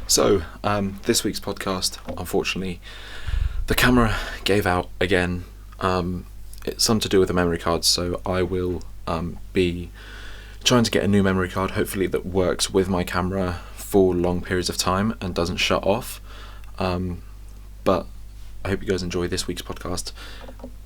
So, this week's podcast, unfortunately, the camera gave out again. It's something to do with the memory card, so I will be trying to get a new memory card, hopefully that works with my camera for long periods of time and doesn't shut off. But I hope you guys enjoy this week's podcast,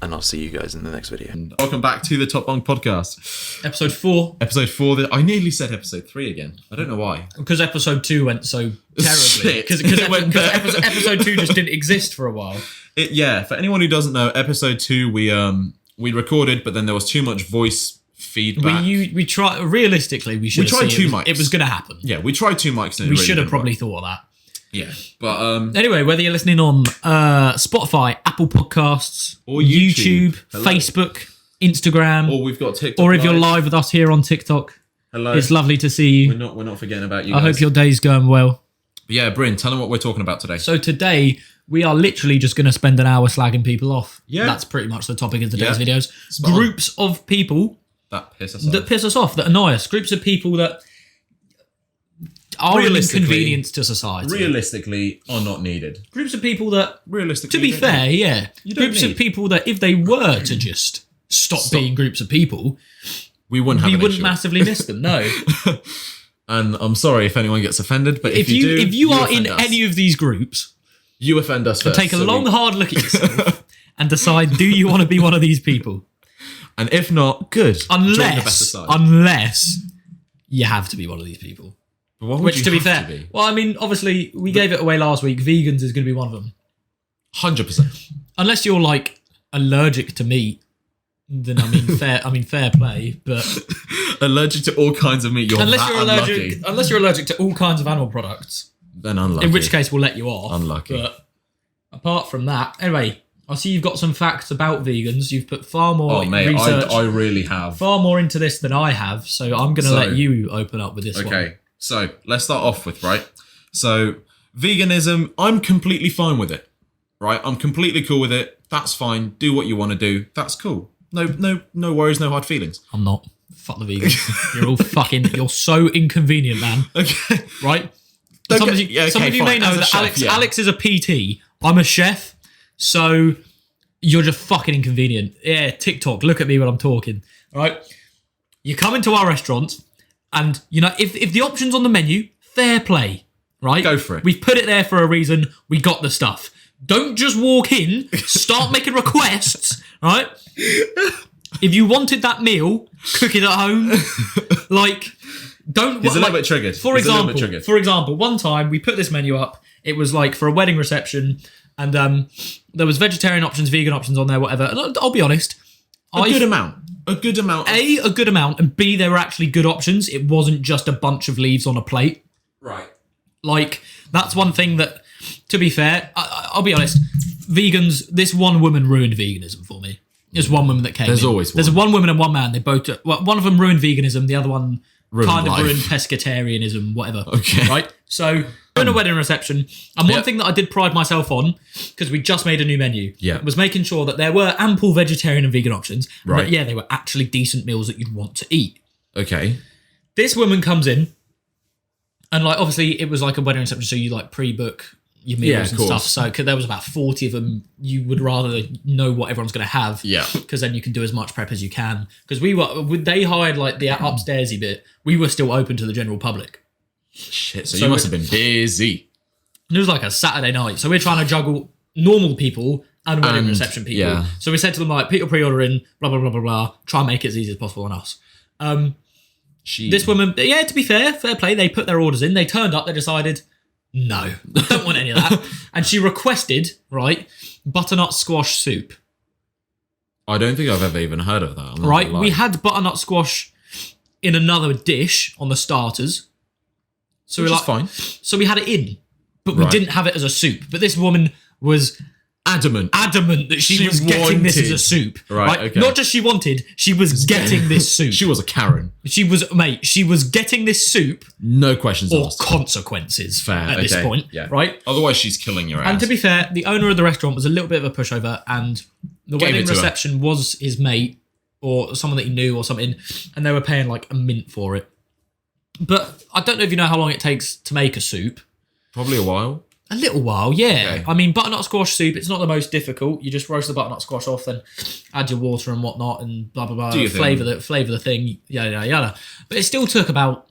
and I'll see you guys in the next video. Welcome back to the Top Bunk Podcast. Episode 4. Episode 4. I nearly said episode 3 again. I don't know why. Because episode 2 went so terribly. Because episode 2 just didn't exist for a while. For anyone who doesn't know, episode 2 we recorded, but then there was too much voice feedback. We tried. Realistically, we tried 2 mics. It was going to happen. Yeah, we tried 2 mics. And we should have probably thought of that. Yeah, but anyway, whether you're listening on Spotify, Apple Podcasts, or YouTube, Facebook, Instagram, or we've got TikTok, or if you're live with us here on TikTok, hello, it's lovely to see you. We're not forgetting about you. I hope your day's going well. But yeah, Bryn, tell them what we're talking about today. So today we are literally just going to spend an hour slagging people off. Yeah, that's pretty much the topic of today's videos. Spot Groups of people that piss us off, that annoy us. Groups of people that are an inconvenience to society. Realistically, are not needed. Groups of people that, realistically, to be fair, groups of people that if they were to just stop being groups of people, we wouldn't massively miss them. No. And I'm sorry if anyone gets offended, but if you are in any of these groups, you offend us first. Take a long, hard look at yourself and decide: do you want to be one of these people? And if not, good. Unless you have to be one of these people. Which, to be fair, well, I mean, obviously, we gave it away last week. Vegans is going to be one of them. 100%. Unless you're like allergic to meat, then fair play. But allergic to all kinds of meat, unless you're allergic to all kinds of animal products, then unlucky. In which case, we'll let you off. Unlucky. But apart from that, anyway, I see you've got some facts about vegans. You've put far more research. I really have far more into this than I have. So I'm going to let you open up with this one. Okay. So let's start off with, so veganism, I'm completely fine with it, right? I'm completely cool with it. That's fine. Do what you want to do. That's cool. No worries, no hard feelings. I'm not. Fuck the vegans. You're all you're so inconvenient, man. Okay. Right? Some of you may know that Alex is a PT. I'm a chef. So you're just fucking inconvenient. Yeah, TikTok, look at me when I'm talking. All right? You come into our restaurant, and, you know, if the option's on the menu, fair play, right? Go for it. We've put it there for a reason. We got the stuff. Don't just walk in, start making requests, right? If you wanted that meal, cook it at home. Don't... He's a little bit triggered. For example, one time we put this menu up. It was like for a wedding reception, and there was vegetarian options, vegan options on there, whatever. And I'll be honest. A good amount. A good amount, and B, there were actually good options. It wasn't just a bunch of leaves on a plate. Right. Like, that's one thing that, to be fair, I'll be honest, vegans, this one woman ruined veganism for me. There's one woman that came There's always one. There's one woman and one man. They both, one of them ruined veganism, the other one ruined pescatarianism, whatever. Okay. Right? So, in a wedding reception, and one thing that I did pride myself on, because we just made a new menu, was making sure that there were ample vegetarian and vegan options. Right. That, they were actually decent meals that you'd want to eat. Okay. This woman comes in, and like obviously it was like a wedding reception, so you like pre-book your meals and stuff. So there was about 40 of them. You would rather know what everyone's going to have, because then you can do as much prep as you can. Because they hired like the upstairsy bit. We were still open to the general public. Shit, so you must have been busy. It was like a Saturday night, so we're trying to juggle normal people and wedding reception people. Yeah. So we said to them, like, put your pre-order in, blah, blah, blah, blah, blah. Try and make it as easy as possible on us. This woman, to be fair play, they put their orders in, they turned up, they decided, no, don't want any of that. And she requested, butternut squash soup. I don't think I've ever even heard of that. Right, we had butternut squash in another dish on the starters. So which is fine. So we had it in, but we didn't have it as a soup. But this woman was adamant that she was getting this as a soup. Right, okay. Not just she wanted, she was getting this soup. She was a Karen. She was getting this soup. No questions asked. Or consequences at this point, right? Otherwise, she's killing your ass. And to be fair, the owner of the restaurant was a little bit of a pushover, and the wedding reception was his mate or someone that he knew or something, and they were paying like a mint for it. But I don't know if you know how long it takes to make a soup. Probably a while. A little while, yeah. Okay. I mean, butternut squash soup, it's not the most difficult. You just roast the butternut squash off, then add your water and whatnot, and blah, blah, blah. Flavour the thing, yada, yada, yada. But it still took about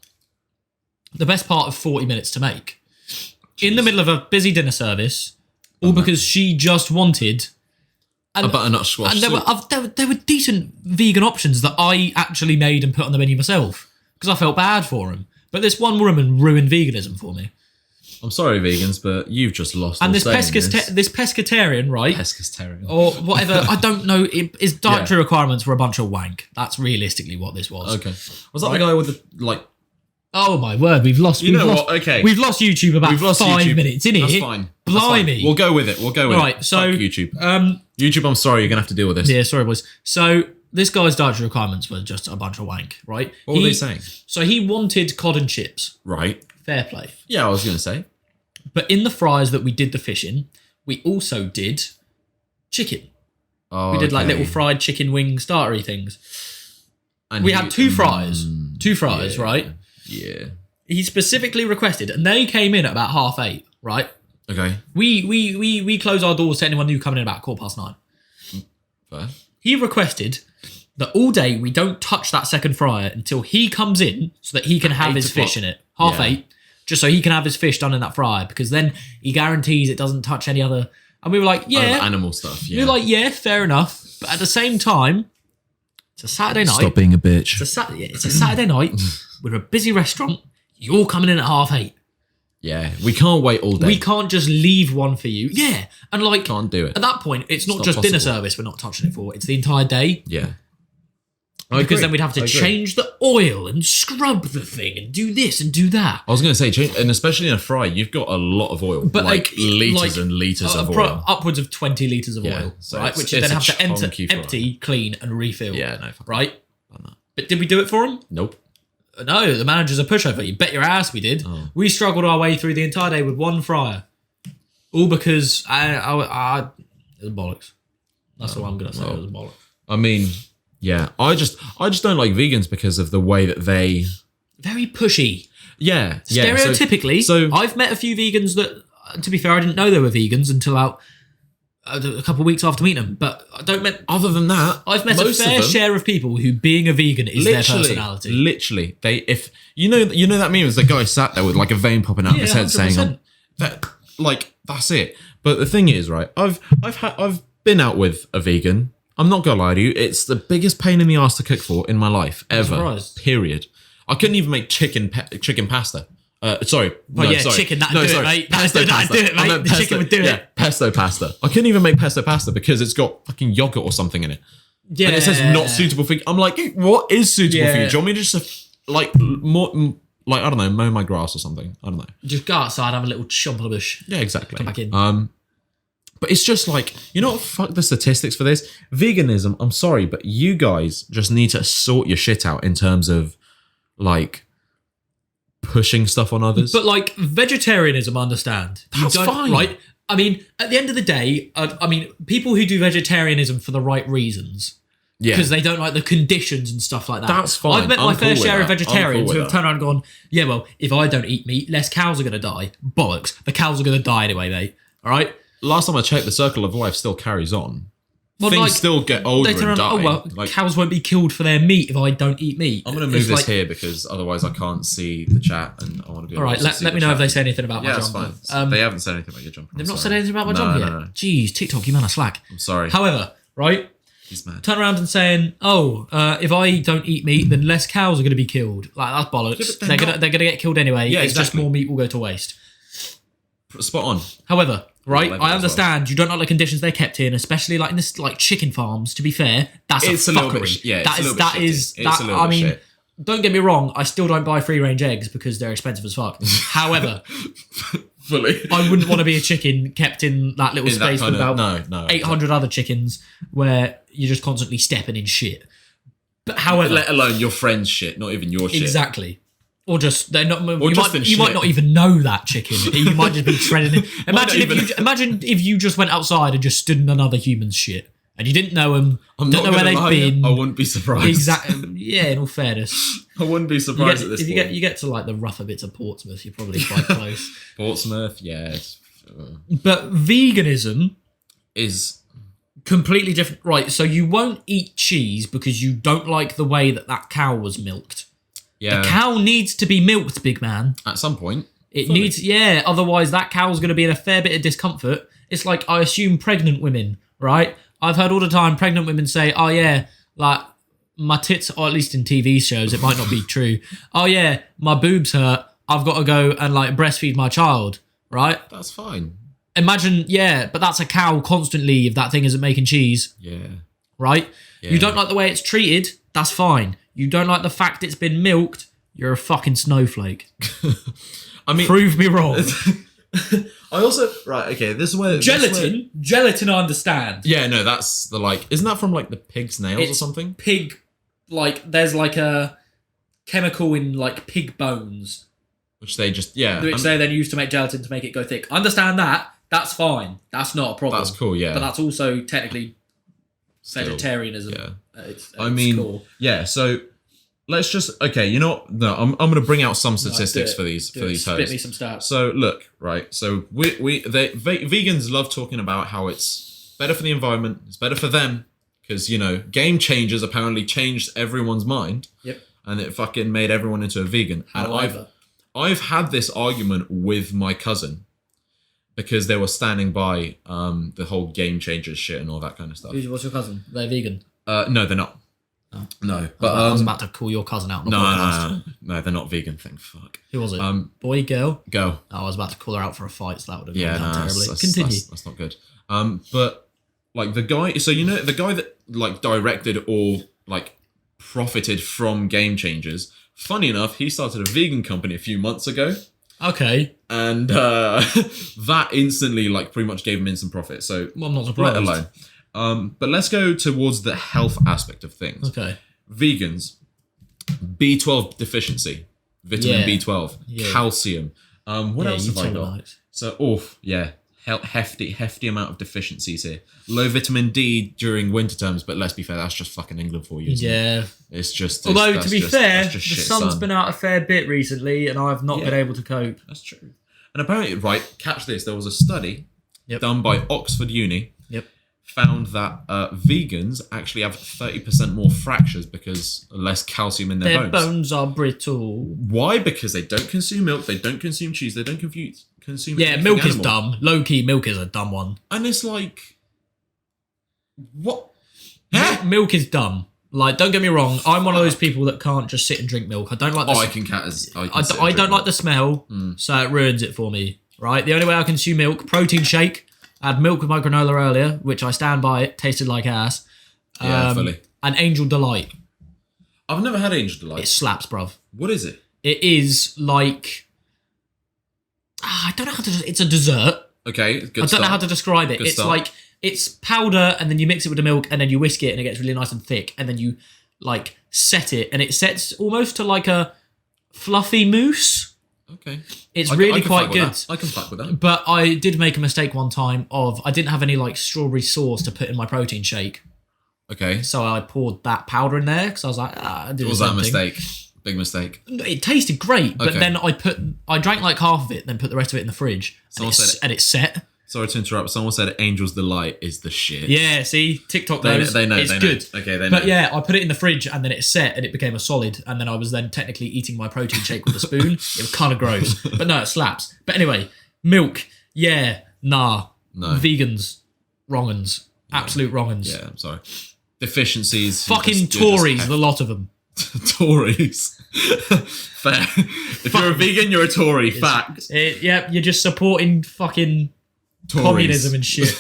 the best part of 40 minutes to make. Jeez. In the middle of a busy dinner service, all because she just wanted... a butternut squash and there were decent vegan options that I actually made and put on the menu myself, because I felt bad for them. But this one woman ruined veganism for me. I'm sorry, vegans, but you've just lost. And this pescatarian, right? Pescatarian. Or whatever. I don't know. His dietary requirements were a bunch of wank. That's realistically what this was. Okay. Was that the guy with the, like... Oh my word, we've lost... You know what? Okay. We've lost YouTube about 5 minutes, innit? That's fine. Blimey. We'll go with it. Right, so... Fuck YouTube. YouTube, I'm sorry, you're going to have to deal with this. Yeah, sorry, boys. So... This guy's dietary requirements were just a bunch of wank, right? What were they saying? So he wanted cod and chips. Right. Fair play. Yeah, I was going to say. But in the fries that we did the fish in, we also did chicken. Oh, we did like little fried chicken wing startery things. And we had two fries, right? Yeah. He specifically requested, and they came in at about 8:30, right? Okay. We close our doors to anyone new coming in about 9:15. Fair. He requested that all day we don't touch that second fryer until he comes in so that he can have his fish in it. 8:30, just so he can have his fish done in that fryer, because then he guarantees it doesn't touch any other. And we were like, yeah. Animal stuff, yeah. We were like, yeah, fair enough. But at the same time, it's a Saturday night. Stop being a bitch. It's a Saturday night. We're a busy restaurant. You're coming in at 8:30. Yeah, we can't wait all day. We can't just leave one for you. Yeah. And like... Can't do it. At that point, it's not just dinner service we're not touching it for. It's the entire day. Yeah. Because then we'd have to change the oil and scrub the thing and do this and do that. I was going to say, and especially in a fry, you've got a lot of oil. But like litres and litres of oil. Upwards of 20 litres of oil, so right? Which you then have to empty, clean and refill. Yeah, no. Right? But did we do it for him? Nope. No, the manager's a pushover. You bet your ass we did. Oh. We struggled our way through the entire day with one fryer. All because it was bollocks. That's what I'm going to say. It was bollocks. I mean... Yeah, I just don't like vegans because of the way that they... Very pushy. Yeah. Stereotypically, so I've met a few vegans that, to be fair, I didn't know they were vegans until about a couple of weeks after meeting them. But I don't met... Other than that, I've met a fair share of people who being a vegan is their personality. Literally. If you know that meme is the guy sat there with like a vein popping out of his head 100%. Saying, that's it. But the thing is, right, I've been out with a vegan... I'm not gonna lie to you, it's the biggest pain in the ass to cook for in my life ever. Period. I couldn't even make chicken pasta. Sorry. Chicken, that'd do it, mate. Pesto pasta. Do it, mate. The chicken would do it. Pesto pasta. I couldn't even make pesto pasta because it's got fucking yogurt or something in it. Yeah. And it says not suitable for you. I'm like, what is suitable for you? Do you want me to just I don't know, mow my grass or something? I don't know. Just go outside, have a little chomp on the bush. Yeah, exactly. Come back in. But it's just like, you know what, fuck the statistics for this. Veganism, I'm sorry, but you guys just need to sort your shit out in terms of, like, pushing stuff on others. But, like, vegetarianism, I understand. That's fine. Right? I mean, at the end of the day, people who do vegetarianism for the right reasons, because they don't like the conditions and stuff like that. That's fine. I've met my fair share of vegetarians who have turned around and gone, yeah, well, if I don't eat meat, less cows are going to die. Bollocks. The cows are going to die anyway, mate. All right? Last time I checked, the circle of life still carries on. Well, things still get older and die. Cows won't be killed for their meat if I don't eat meat. I'm going to move this here because otherwise I can't see the chat and I want to be. All right, let me know if they say anything about my jumper. Yeah, that's fine. They haven't said anything about your jumper. They've not said anything about my jumper yet? No. Jeez, TikTok, you man are slack. I'm sorry. However, right? He's mad. Turn around and saying, if I don't eat meat, then less cows are going to be killed. Like, that's bollocks. Yeah, they're going to get killed anyway. Yeah, it's just more meat will go to waste. Spot on. However, right, I understand you don't like the conditions they're kept in, especially like in this like chicken farms. To be fair, that's it's a little fuckery. Bit, I mean, don't get me wrong. I still don't buy free range eggs because they're expensive as fuck. However, fully, I wouldn't want to be a chicken kept in that little space with about 800 other chickens where you're just constantly stepping in shit. But however, let alone your friend's shit, not even your shit. Exactly. Or just they're not. You might not even know that chicken. You might just be treading it. Imagine if you just went outside and just stood in another human's shit and you didn't know them, I'm don't not know where gonna they've lie, been. I wouldn't be surprised. Exactly. Yeah, in all fairness. I wouldn't be surprised at this if point. you get to like the rougher bits of Portsmouth, you're probably quite close. Portsmouth, yeah. But veganism Is completely different. Right, so you won't eat cheese because you don't like the way that cow was milked. yeah. The cow needs to be milked, big man. At some point. It Fully. needs, yeah, otherwise that cow's going to be in a fair bit of discomfort. It's like, I assume pregnant women, right? I've heard all the time pregnant women say, oh yeah, like my tits, or at least in TV shows, it might not be true. Oh yeah, my boobs hurt. I've got to go and like breastfeed my child, right? That's fine. Imagine, yeah, but that's a cow constantly if that thing isn't making cheese, Yeah. right? Yeah. You don't like the way it's treated, that's fine. You don't like the fact it's been milked, you're a fucking snowflake. I mean, Prove me wrong. I also right. Okay, this is where Gelatin I understand. Yeah, no, that's the like. Isn't that from like the pig's nails or It's something? Pig, like, there's like a chemical in like pig bones, Which they just which they then use to make gelatin to make it go thick. I understand that. That's fine. That's not a problem. That's cool. Yeah, But that's also technically Still, vegetarianism. yeah. It's I mean, cool. yeah. So let's just okay. You know, what? No, I'm going to bring out some Right, statistics do for it. these Do it. hosts. Spit me some stats. So look, right. So vegans love talking about how it's better for the environment, it's better for them, because Game Changers apparently changed everyone's mind. Yep. And it fucking made everyone into a vegan. However, And I've had this argument with my cousin because they were standing by the whole Game Changers shit and all that kind of stuff. what's your cousin? They're vegan. No, they're not. Oh. No, but I was about to call your cousin out on the podcast. no, they're not vegan. Thank fuck. Who was it? Boy, girl? Go. Oh, I was about to call her out for a fight, so that would have Yeah, gone down terribly. that's, Continue. That's not good. But like the guy, so the guy that like directed or like profited from Game Changers. Funny enough, he started a vegan company a few months ago. Okay. And that instantly like pretty much gave him instant profit. So Well, I'm not surprised. let alone. But let's go towards the health aspect of things. Okay. Vegans, B12 deficiency, vitamin B12, calcium. What else have I got? So, hefty amount of deficiencies here. Low vitamin D during winter terms, but let's be fair, that's just fucking England for you. Isn't it? It's just. Although to be fair, the shit, sun's son. been out a fair bit recently, and I've not been able to cope. That's true. And apparently, right, catch this. There was a study done by Oxford Uni. Yep. Found that vegans actually have 30% more fractures because less calcium in their bones. Their bones are brittle. Why? Because they don't consume milk, they don't consume cheese, they don't consume Yeah, milk is animal. dumb. Low-key, milk is a dumb one. And it's like, what? Milk is dumb. Like, don't get me wrong, I'm one of those people that can't just sit and drink milk. I don't like the I don't like the smell, so it ruins it for me, right? The only way I consume milk, protein shake. I had milk with my granola earlier, which I stand by. It tasted like ass. Fully. And Angel Delight. I've never had Angel Delight. It slaps, bruv. What is it? It is like... I don't know how to... It's a dessert. Okay, good I don't know how to describe it. Good It's start. like... It's powder, and then you mix it with the milk, and then you whisk it, and it gets really nice and thick, and then you, like, set it, and it sets almost to like a fluffy mousse. Okay. It's really quite good. I can fuck with that. But I did make a mistake one time of... I didn't have any, like, strawberry sauce to put in my protein shake. Okay. So I poured that powder in there, because I was like, Was that a mistake? Big mistake. It tasted great, but Okay. then I drank like half of it, then put the rest of it in the fridge, and it set. Sorry to interrupt. Someone said Angel's Delight is the shit. Yeah, see, TikTok knows. They know. It's good. Okay, they know. But yeah, I put it in the fridge, and then it set, and it became a solid, and then I was then technically eating my protein shake with a spoon. It was kind of gross, but no, it slaps. But anyway, milk, nah. No. Vegans, wrong'uns, absolute wrong'uns. Yeah, I'm sorry. Deficiencies. Fucking Tories, the lot of them. Tories. Fair. If you're a vegan, you're a Tory. Fact. You're just supporting fucking Tories. communism and shit.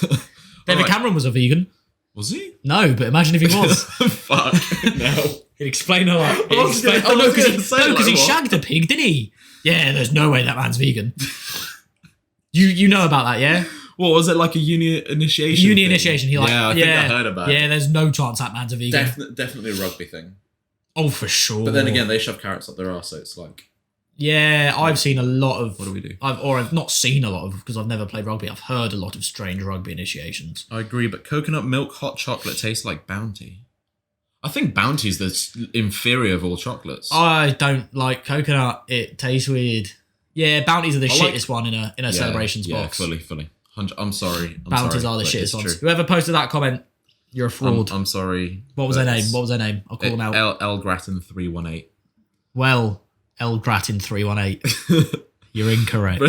David Cameron was a vegan. Was he? No, but imagine if he was. Fuck. No. He'd explain a lot. Because he shagged a pig, didn't he? Yeah, there's no way that man's vegan. You know about that, yeah? What was it, like a uni initiation? Uni initiation. I think I heard about it. Yeah, there's no chance that man's a vegan. Definitely a rugby thing. Oh, for sure. But then again, they shove carrots up their arse, so it's like... Yeah, I've seen a lot of... What do we do? I've not seen a lot of, because I've never played rugby. I've heard a lot of strange rugby initiations. I agree, but coconut milk hot chocolate tastes like Bounty. I think Bounty's the inferior of all chocolates. I don't like coconut. It tastes weird. Yeah, Bounties are the shittest one in a celebrations box. Fully. I'm sorry. Bounties are the shittest ones. Whoever posted that comment, you're a fraud. I'm sorry. What was their name? I'll call them out. L Grattan 318. Well, L Grattan 318. You're incorrect.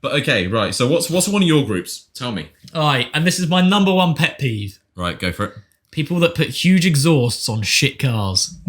But okay, right. So what's one of your groups? Tell me. All right, and this is my number one pet peeve. Right, go for it. People that put huge exhausts on shit cars.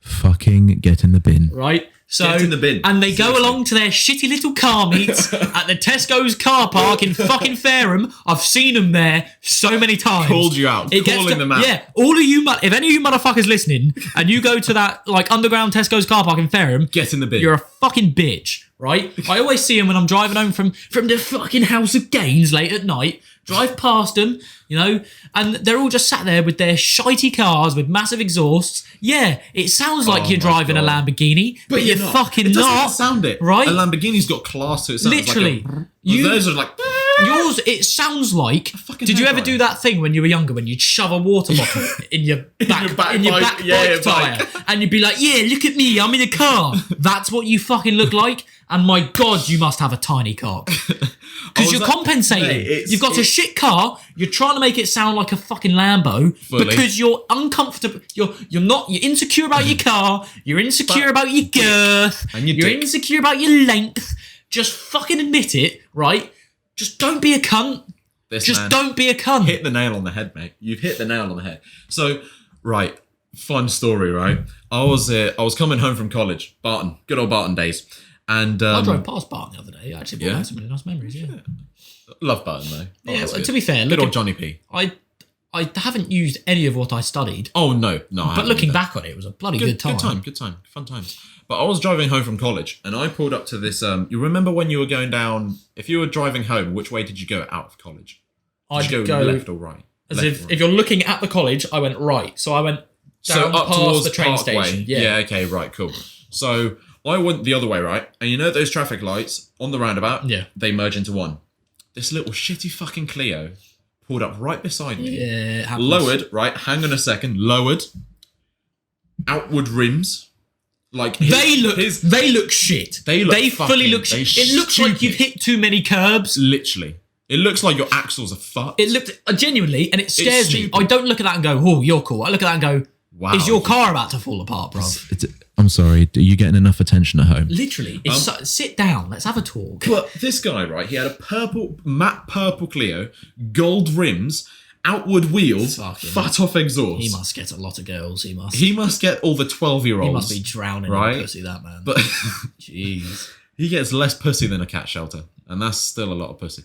Fucking get in the bin. Right? So, get in the bin. And they go along to their shitty little car meets at the Tesco's car park in fucking Fareham. I've seen them there so many times. Called you out. Calling them out. Yeah, all of you, if any of you motherfuckers listening, and you go to that like underground Tesco's car park in Fareham, get in the bin. You're a fucking bitch, right? I always see them when I'm driving home from the fucking House of Gaines late at night. Drive past them, and they're all just sat there with their shitey cars with massive exhausts. Yeah, it sounds like you're driving a Lamborghini, but you're fucking not. It not. Sound it, right? A Lamborghini's got class to it. Literally, those are like yours. It sounds like. Did you ever do that thing when you were younger, when you'd shove a water bottle in your back bike tire, and you'd be like, "Yeah, look at me, I'm in a car." That's what you fucking look like. And my God, you must have a tiny cock. Because you're compensating. You've got a shit car. You're trying to make it sound like a fucking Lambo. Fully. Because you're uncomfortable. You're insecure about your car. You're insecure about your girth. And you're insecure about your length. Just fucking admit it, right? Just don't be a cunt. Don't be a cunt. Hit the nail on the head, mate. You've hit the nail on the head. So, right. Fun story, right? I was coming home from college. Barton. Good old Barton days. And I drove past Barton the other day. I actually brought some really nice memories. Yeah, love Barton though. Yeah, to be fair, good old Johnny P. I haven't used any of what I studied. Oh no. But looking back on it, it was a bloody good time. Good time, fun times. But I was driving home from college, and I pulled up to this. You remember when you were going down? If you were driving home, which way did you go out of college? Did you go left or right? If you're looking at the college, I went right. So I went down up past towards the train Parkway. station. Yeah. Okay. Right. Cool. So I went the other way, right? And you know those traffic lights on the roundabout? Yeah. They merge into one. This little shitty fucking Clio pulled up right beside me. Yeah, it happens. Lowered, right? Hang on a second. Lowered. Outward rims. Like they look shit. They fully look shit. It looks like you've hit too many curbs. Literally. It looks like your axles are fucked. It looked genuinely, and it scares me. I don't look at that and go, "Oh, you're cool." I look at that and go, "Wow, is your car about to fall apart, bro?" I'm sorry. Are you getting enough attention at home? Literally, sit down. Let's have a talk. But this guy, right? He had a matte purple Clio, gold rims, outward wheels, fat off exhaust. He must get a lot of girls. He must get all the 12-year-olds. He must be drowning in pussy, that man. But jeez, he gets less pussy than a cat shelter, and that's still a lot of pussy.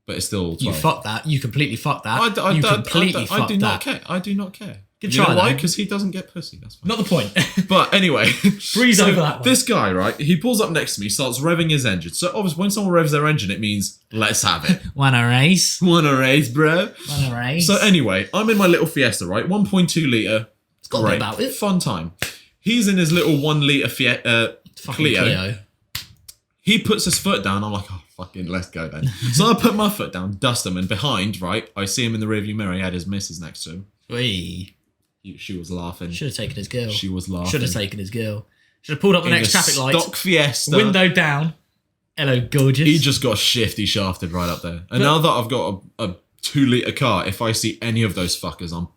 But it's still 12. You fucked that. You completely fucked that. I do not care. I do not care. Good try, why? Because he doesn't get pussy. That's fine. Not the point. But anyway, breeze over that one. This guy, right? He pulls up next to me, starts revving his engine. So obviously, when someone revs their engine, it means let's have it. Wanna race? Wanna race, bro? Wanna race? So anyway, I'm in my little Fiesta, right? 1.2 litre. It's got a bit about it. Fun time. He's in his little 1 litre Clio. He puts his foot down. I'm like, oh, fucking, let's go then. So I put my foot down, dust him, and behind, right, I see him in the rearview mirror. He had his missus next to him. Wee. She was laughing. Should have taken his girl. She was laughing. Should have taken his girl. Should have pulled up the next traffic light. Stock Fiesta. Window down. Hello, gorgeous. He just got shifty shafted right up there. And now that I've got a 2 litre car, if I see any of those fuckers, I'm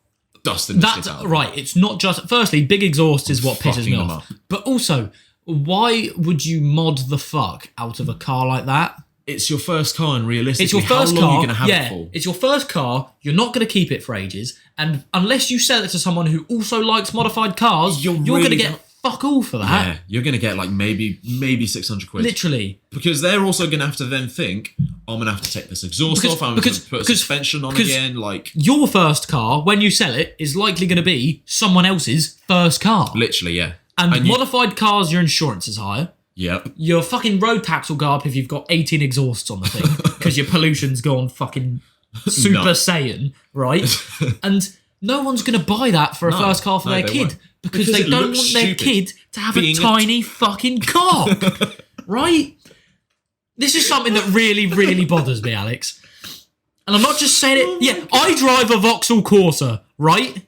dusting the shit out. Right. It's not just... Firstly, big exhaust is what pisses me off. But also, why would you mod the fuck out of a car like that? It's your first car, and realistically, it's your first how long car, are you going to have it for? It's your first car. You're not going to keep it for ages. And unless you sell it to someone who also likes modified cars, you're going to get fuck all for that. Yeah, you're going to get like maybe 600 quid. Literally. Because they're also going to have to then think, I'm going to have to take this exhaust off, I'm going to put a suspension on again. Like your first car, when you sell it, is likely going to be someone else's first car. Literally, yeah. And modified cars, your insurance is higher. Yep. Your fucking road tax will go up if you've got 18 exhausts on the thing because your pollution's gone fucking Super Saiyan, right? And no one's going to buy that for a first car for their kid. Because they it don't looks want their stupid kid to have a being tiny fucking cock. Right? This is something that really, really bothers me, Alex. And I'm not just saying it. Yeah, I drive a Vauxhall Corsa, right?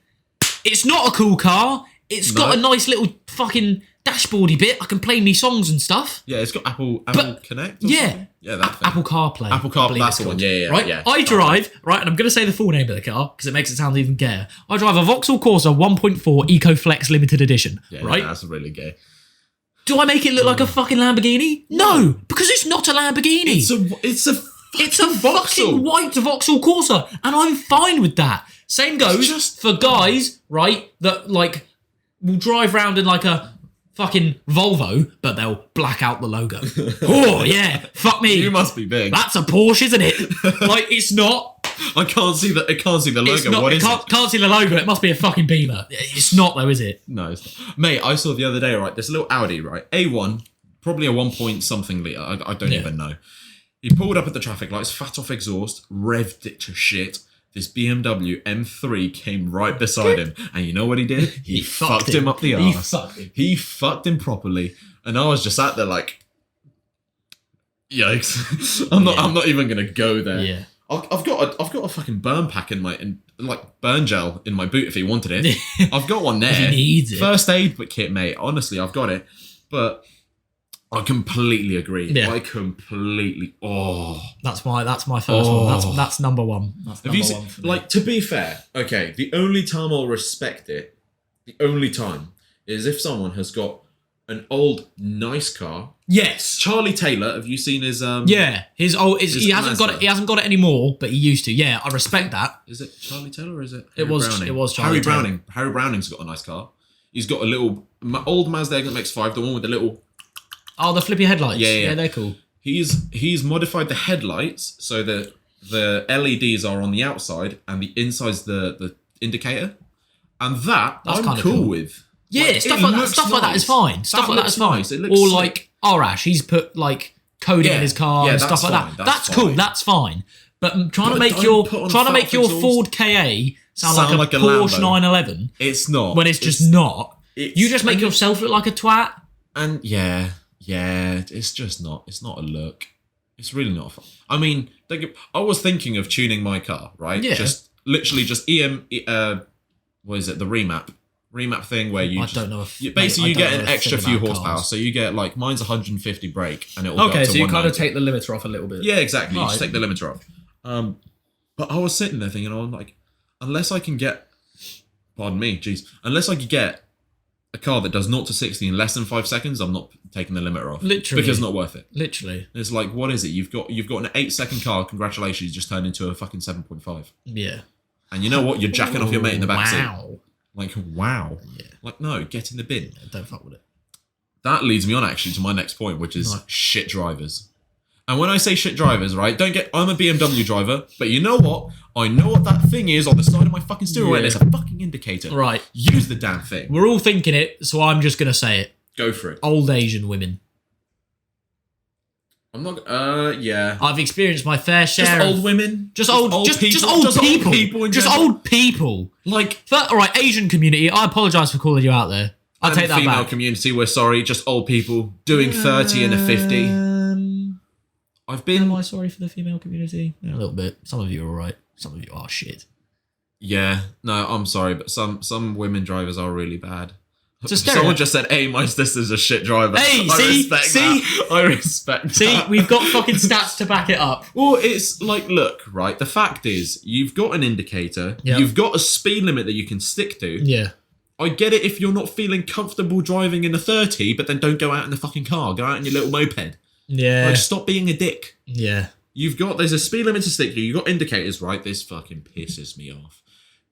It's not a cool car. It's got a nice little fucking dashboardy bit. I can play me songs and stuff. Yeah, it's got Apple Connect. Yeah. Yeah, that thing. Apple CarPlay. Apple CarPlay, that's the one. Yeah, right? yeah. I drive, right, and I'm going to say the full name of the car because it makes it sound even gayer. I drive a Vauxhall Corsa 1.4 EcoFlex Limited Edition, right? Yeah, that's really gay. Do I make it look like a fucking Lamborghini? No, because it's not a Lamborghini. It's a fucking white Vauxhall Corsa, and I'm fine with that. Same goes for guys, right, that like will drive around in like a fucking Volvo, but they'll black out the logo. Oh yeah, fuck me. You must be big. That's a Porsche, isn't it? Like it's not. I can't see the logo. Not, what is it? Can't see the logo. It must be a fucking Beamer. It's not though, is it? No, it's not. Mate, I saw the other day, right, this little Audi, right, A1, probably a 1 point something litre, I don't even know. He pulled up at the traffic lights, fat off exhaust, revved it to shit. This BMW M3 came right beside him. And you know what he did? He fucked him up the arse. He fucked him properly. And I was just sat there like, yikes. I'm not even gonna go there. Yeah. I've got a fucking burn pack like burn gel in my boot if he wanted it. I've got one there. He needs it. First aid kit, mate. Honestly, I've got it. But I completely agree. Yeah. I completely. That's my first one. That's number one. That's Have you seen, like, to be fair, okay, the only time I'll respect it, the only time, is if someone has got an old nice car. Yes. Charlie Taylor, have you seen his his old he hasn't got it. He hasn't got it anymore, but he used to. Yeah, I respect that. Is it Charlie Taylor or is it It was Charlie Harry Taylor. Browning. Harry Browning's got a nice car. He's got a little old Mazda MX-5, the one with the little. Oh, the flippy headlights. Yeah, they're cool. He's modified the headlights so that the LEDs are on the outside and the inside's the indicator, and that's I'm cool with. Yeah, like, stuff like that is fine. Stuff like that is fine. Nice. It looks or sick. like Arash, he's put like coding in his car and stuff like that. That's cool. That's fine. But trying to make your Ford KA sound like a Porsche 911. It's not. When it's just not. You just make yourself look like a twat. And yeah, it's just not. It's not a look. It's really not fun. I mean, I was thinking of tuning my car, right? Yeah. Just literally just what is it? The remap thing where you don't know if you get an extra few horsepower. So you get like mine's 150 brake and it'll go up to 190. So you kind of take the limiter off a little bit. Yeah, exactly. You just take the limiter off. But I was sitting there thinking, I'm like, unless I can get a car that does 0 to 60 in less than 5 seconds, I'm not taking the limiter off. Literally. Because it's not worth it. Literally. It's like, what is it? You've got an 8-second car, congratulations, you just turned into a fucking 7.5. Yeah. And you know what? You're jacking off your mate in the backseat. Wow. Like, wow. Yeah. Like, no, get in the bin. Yeah, don't fuck with it. That leads me on actually to my next point, which is shit drivers. And when I say shit drivers, right, I'm a BMW driver, but you know what? I know what that thing is on the side of my fucking steering wheel. It's a fucking indicator. Right. Use the damn thing. We're all thinking it, so I'm just going to say it. Go for it. Old Asian women. I'm not, yeah. I've experienced my fair share. Just old women? Just old people. Just old people. Like. Alright, Asian community, I apologise for calling you out there. I'll take that back. Female community, we're sorry. Just old people doing 30 and a 50. Am I sorry for the female community? Yeah, a little bit. Some of you are alright. Some of you are shit. Yeah. No, I'm sorry, but some women drivers are really bad. Someone just said, hey, my sister's a shit driver. Hey, I respect that. See, we've got fucking stats to back it up. Well, it's like, look, right, the fact is, you've got an indicator, you've got a speed limit that you can stick to. Yeah. I get it if you're not feeling comfortable driving in a 30, but then don't go out in the fucking car. Go out in your little moped. Yeah. Like, stop being a dick. Yeah. There's a speed limit to stick to. You've got indicators, right? This fucking pisses me off.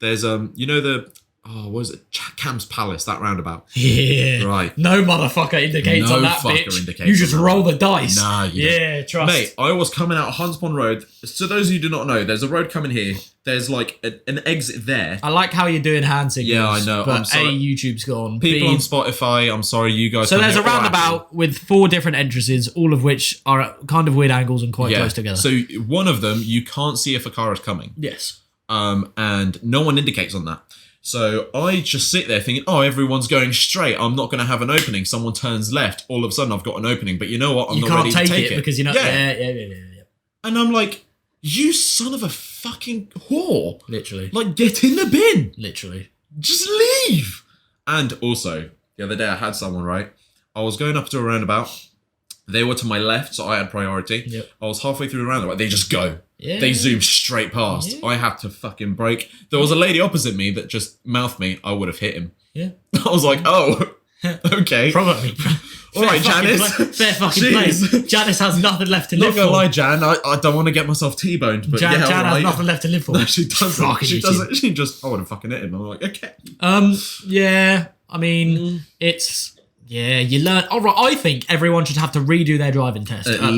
There's, you know what is it? Cam's Palace, that roundabout. Yeah. Right. No motherfucker indicates on that bitch. You just roll the dice. Nah, you don't. Trust. Mate, I was coming out of Hunts Pond Road. So those of you who do not know, there's a road coming here. There's like an exit there. I like how you're doing hand signals. Yeah, I know. But I'm sorry. YouTube's gone. People on Spotify, I'm sorry, you guys. So there's a roundabout with 4 different entrances, all of which are at kind of weird angles and quite close together. So one of them, you can't see if a car is coming. Yes. And no one indicates on that. So I just sit there thinking, oh, everyone's going straight. I'm not going to have an opening. Someone turns left. All of a sudden, I've got an opening. But you know what? I'm not ready to take it. You can't take it because you're not... Yeah. And I'm like, you son of a fucking whore. Literally. Like, get in the bin. Literally. Just leave. And also, the other day I had someone, right? I was going up to a roundabout. They were to my left, so I had priority. Yep. I was halfway through the roundabout. They just go. Yeah. They zoom straight past. Yeah. I had to fucking brake. There was a lady opposite me that just mouthed me. I would have hit him. Yeah. I was like, oh, okay. Probably. All right, Janice. Fair fucking play. Janice has nothing left to live for. Not gonna lie, Jan. I don't want to get myself T-boned, but Jan right. has nothing left to live for. No, she doesn't. Fucking She idiot. doesn't. She just, I would have fucking hit him. I'm like, okay. Yeah. I mean, it's... Yeah, you learn... All right, I think everyone should have to redo their driving test. At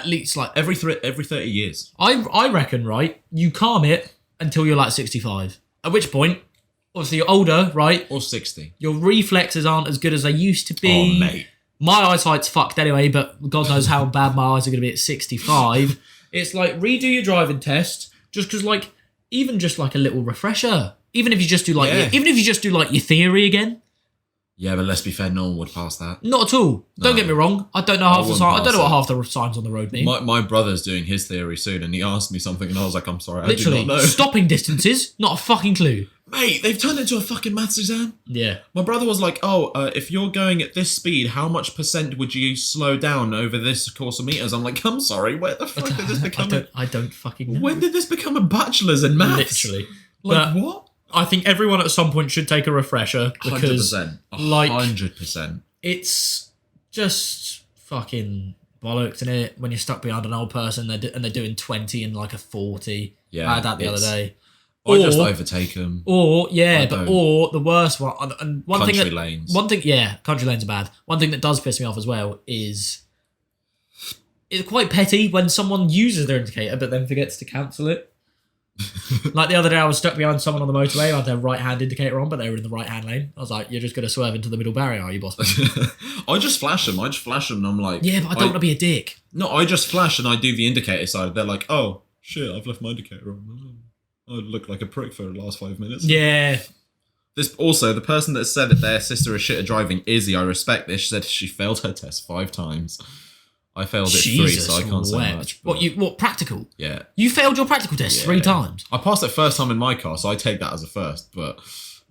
least like... Every 30 years. I reckon, right, you calm it until you're like 65. At which point, obviously you're older, right? Or 60. Your reflexes aren't as good as they used to be. Oh, mate. My eyesight's fucked anyway, but God knows how bad my eyes are going to be at 65. It's like, redo your driving test, just because, like, even just like a little refresher. Even if you just do like your theory again. Yeah, but let's be fair, no one would pass that. Not at all. Don't get me wrong. I don't know half the signs. I don't know what pass half the signs on the road mean. My brother's doing his theory soon, and he asked me something, and I was like, I'm sorry, Literally, I do not know. stopping distances, not a fucking clue. Mate, they've turned it into a fucking maths exam. Yeah. My brother was like, if you're going at this speed, how much % would you slow down over this course of meters? I'm like, I'm sorry, where the fuck did this become I don't fucking know. When did this become a bachelor's in maths? Literally. Like, what? I think everyone at some point should take a refresher because 100%. like 100%. It's just fucking bollocks, isn't it? When you're stuck behind an old person and they're doing 20 in like a 40. Yeah, I had that the other day. I just overtake them. Or the worst one, and one country thing lanes. Country lanes are bad. One thing that does piss me off as well is it's quite petty when someone uses their indicator but then forgets to cancel it. Like the other day, I was stuck behind someone on the motorway who had their right-hand indicator on, but they were in the right-hand lane. I was like, "You're just going to swerve into the middle barrier, are you, boss?" I just flash them. And I'm like, yeah, but I don't want to be a dick. No, I just flash and I do the indicator side. They're like, "Oh shit, I've left my indicator on. I look like a prick for the last 5 minutes." Yeah. This also, the person that said that their sister is shit at driving, Izzy, I respect this. She said she failed her test 5 times. I failed it 3, so I can't say much. What practical? Yeah. You failed your practical test 3 times? I passed it first time in my car, so I take that as a first, but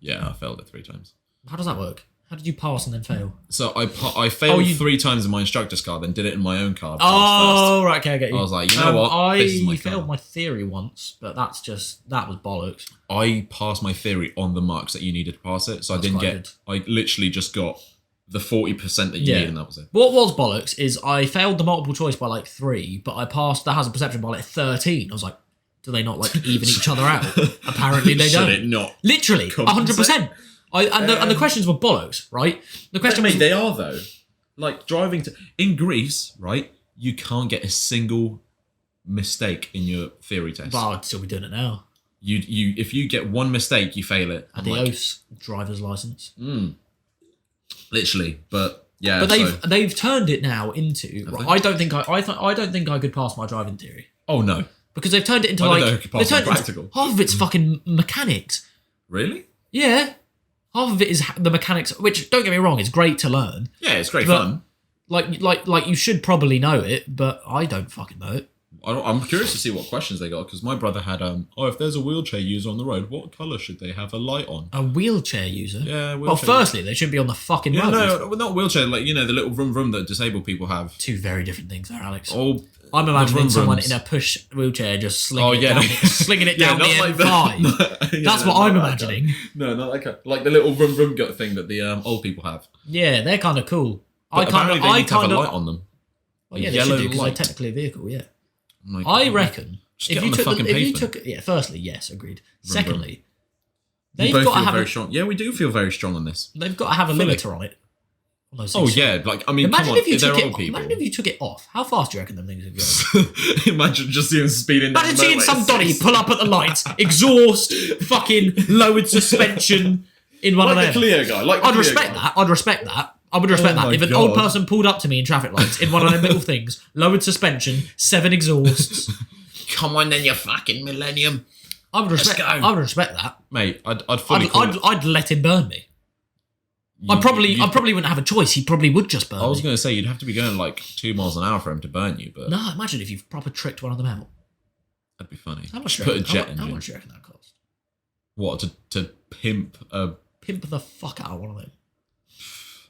yeah, I failed it 3 times. How does that work? How did you pass and then fail? So I failed 3 times in my instructor's car, then did it in my own car. Oh, right, okay, I get you. I was like, you know what? This is my car. I failed my theory once, but that was bollocks. I passed my theory on the marks that you needed to pass it, so I literally just got the 40% that you need, and that was it. What was bollocks is I failed the multiple choice by like 3, but I passed the hazard perception by like 13. I was like, do they not like even each other out? Apparently they don't. Should it not? Literally, 100%. And the questions were bollocks, right? The question was... They are, though. Like, driving in Greece, right, you can't get a single mistake in your theory test. But I'd still be doing it now. If you get one mistake, you fail it. Adios, driver's license. Literally, but yeah. But they've turned it now into. Right, I don't think I could pass my driving theory. Oh no! Because they've turned it into practical. Half of it's fucking mechanics. Really? Yeah, half of it is the mechanics. Which, don't get me wrong, it's great to learn. Yeah, it's great fun. Like you should probably know it, but I don't fucking know it. I'm curious to see what questions they got, because my brother had if there's a wheelchair user on the road, what colour should they have a light on? A wheelchair user? Yeah, Well, firstly, they shouldn't be on the fucking road. No, not wheelchair, like, the little vroom vroom that disabled people have. 2 very different things there, Alex. Oh, I'm imagining someone in a push wheelchair just slinging it down the M5. That's what I'm imagining. No, not like the little vroom vroom thing that the old people have. Yeah, they're kind of cool. But apparently they need to have a light on them. Well, yeah, they should do, because they're technically a vehicle, yeah. Like, I reckon if you took firstly, yes, agreed. Vroom, Secondly, they've got to have very strong. Yeah, we do feel very strong on this. They've got to have a limiter on it. Oh yeah, like I mean, imagine if you took it. People. Imagine if you took it off. How fast do you reckon them things would go? Imagine just seeing speeding. Imagine seeing some Donny pull up at the lights, exhaust, fucking lowered suspension in one of them. Like the Clio guy. I'd respect that. I would respect that. If an old person pulled up to me in traffic lights in one of them little things, lowered suspension, 7 exhausts. Come on then, you fucking millennium. I would respect that. Mate, I'd fully I'd let him burn me. I probably wouldn't have a choice. He probably would just burn me. I was going to say, you'd have to be going like 2 miles an hour for him to burn you, but... No, imagine if you've proper tricked one of them out. That'd be funny. How much Put a jet engine. How much do you reckon that cost? What, to pimp a... Pimp the fuck out of one of them.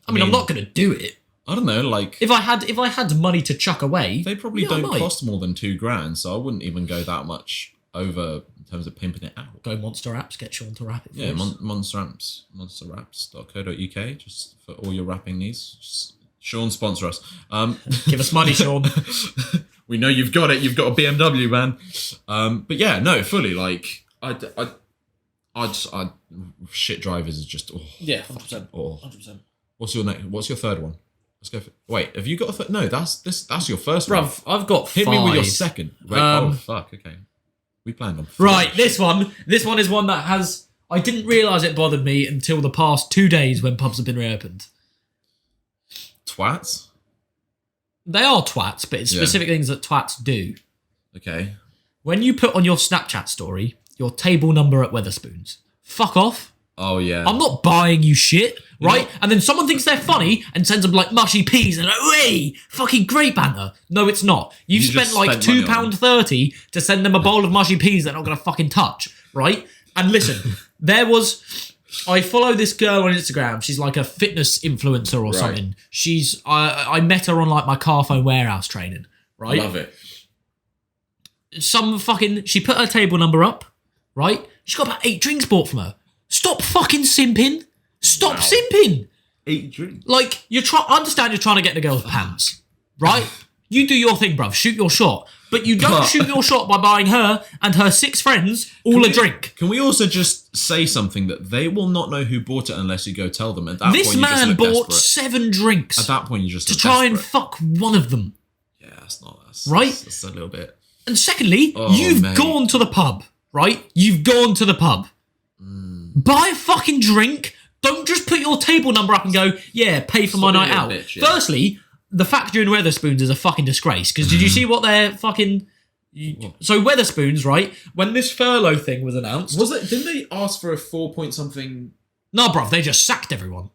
I mean, I'm not going to do it. I don't know, like... If I had money to chuck away... They probably don't cost more than $2,000, so I wouldn't even go that much over in terms of pimping it out. Go Monster Apps, get Sean to wrap it for us. us. Monster Apps, monsterapps.co.uk, just for all your wrapping needs. Just, Sean, sponsor us. Give us money, Sean. We know you've got it. You've got a BMW, man. But yeah, no, fully. Like, shit drivers is just... Oh, yeah, 100%. Oh. 100%. What's your third one? Let's go for... Wait, have you got a third? No, that's your first Bruv, one. I've got 5. Hit me with your second. Wait, oh, fuck, okay. We planned on... Right, this one is one that has... I didn't realise it bothered me until the past 2 days when pubs have been reopened. Twats? They are twats, but it's specific things that twats do. Okay. When you put on your Snapchat story your table number at Wetherspoons, fuck off. Oh, yeah. I'm not buying you shit, right? And then someone thinks they're funny and sends them like mushy peas and like, hey, fucking great banter. No, it's not. You've spent like £2.30 to send them a bowl of mushy peas they're not going to fucking touch, right? And listen, I follow this girl on Instagram. She's like a fitness influencer or something. I met her on like my car phone warehouse training, right? I love it. She put her table number up, right? She got about 8 drinks bought from her. Stop fucking simping. Stop simping. 8 drinks. Like, I understand you're trying to get in the girl's pants, right? You do your thing, bruv. Shoot your shot. But you don't shoot your shot by buying her and her 6 friends all a drink. Can we also just say something that they will not know who bought it unless you go tell them? At that this point, you man just look bought desperate. 7 drinks. At that point, you just to try and fuck one of them. Yeah, that's right. That's a little bit. And secondly, you've gone to the pub, right? You've gone to the pub. Buy a fucking drink. Don't just put your table number up and go, yeah, pay for my night out. Bitch, yeah. Firstly, the fact you're in Wetherspoons is a fucking disgrace. Because did you see what they're fucking... So Wetherspoons, right? When this furlough thing was announced... Didn't they ask for a 4-point something... No, bruv, they just sacked everyone.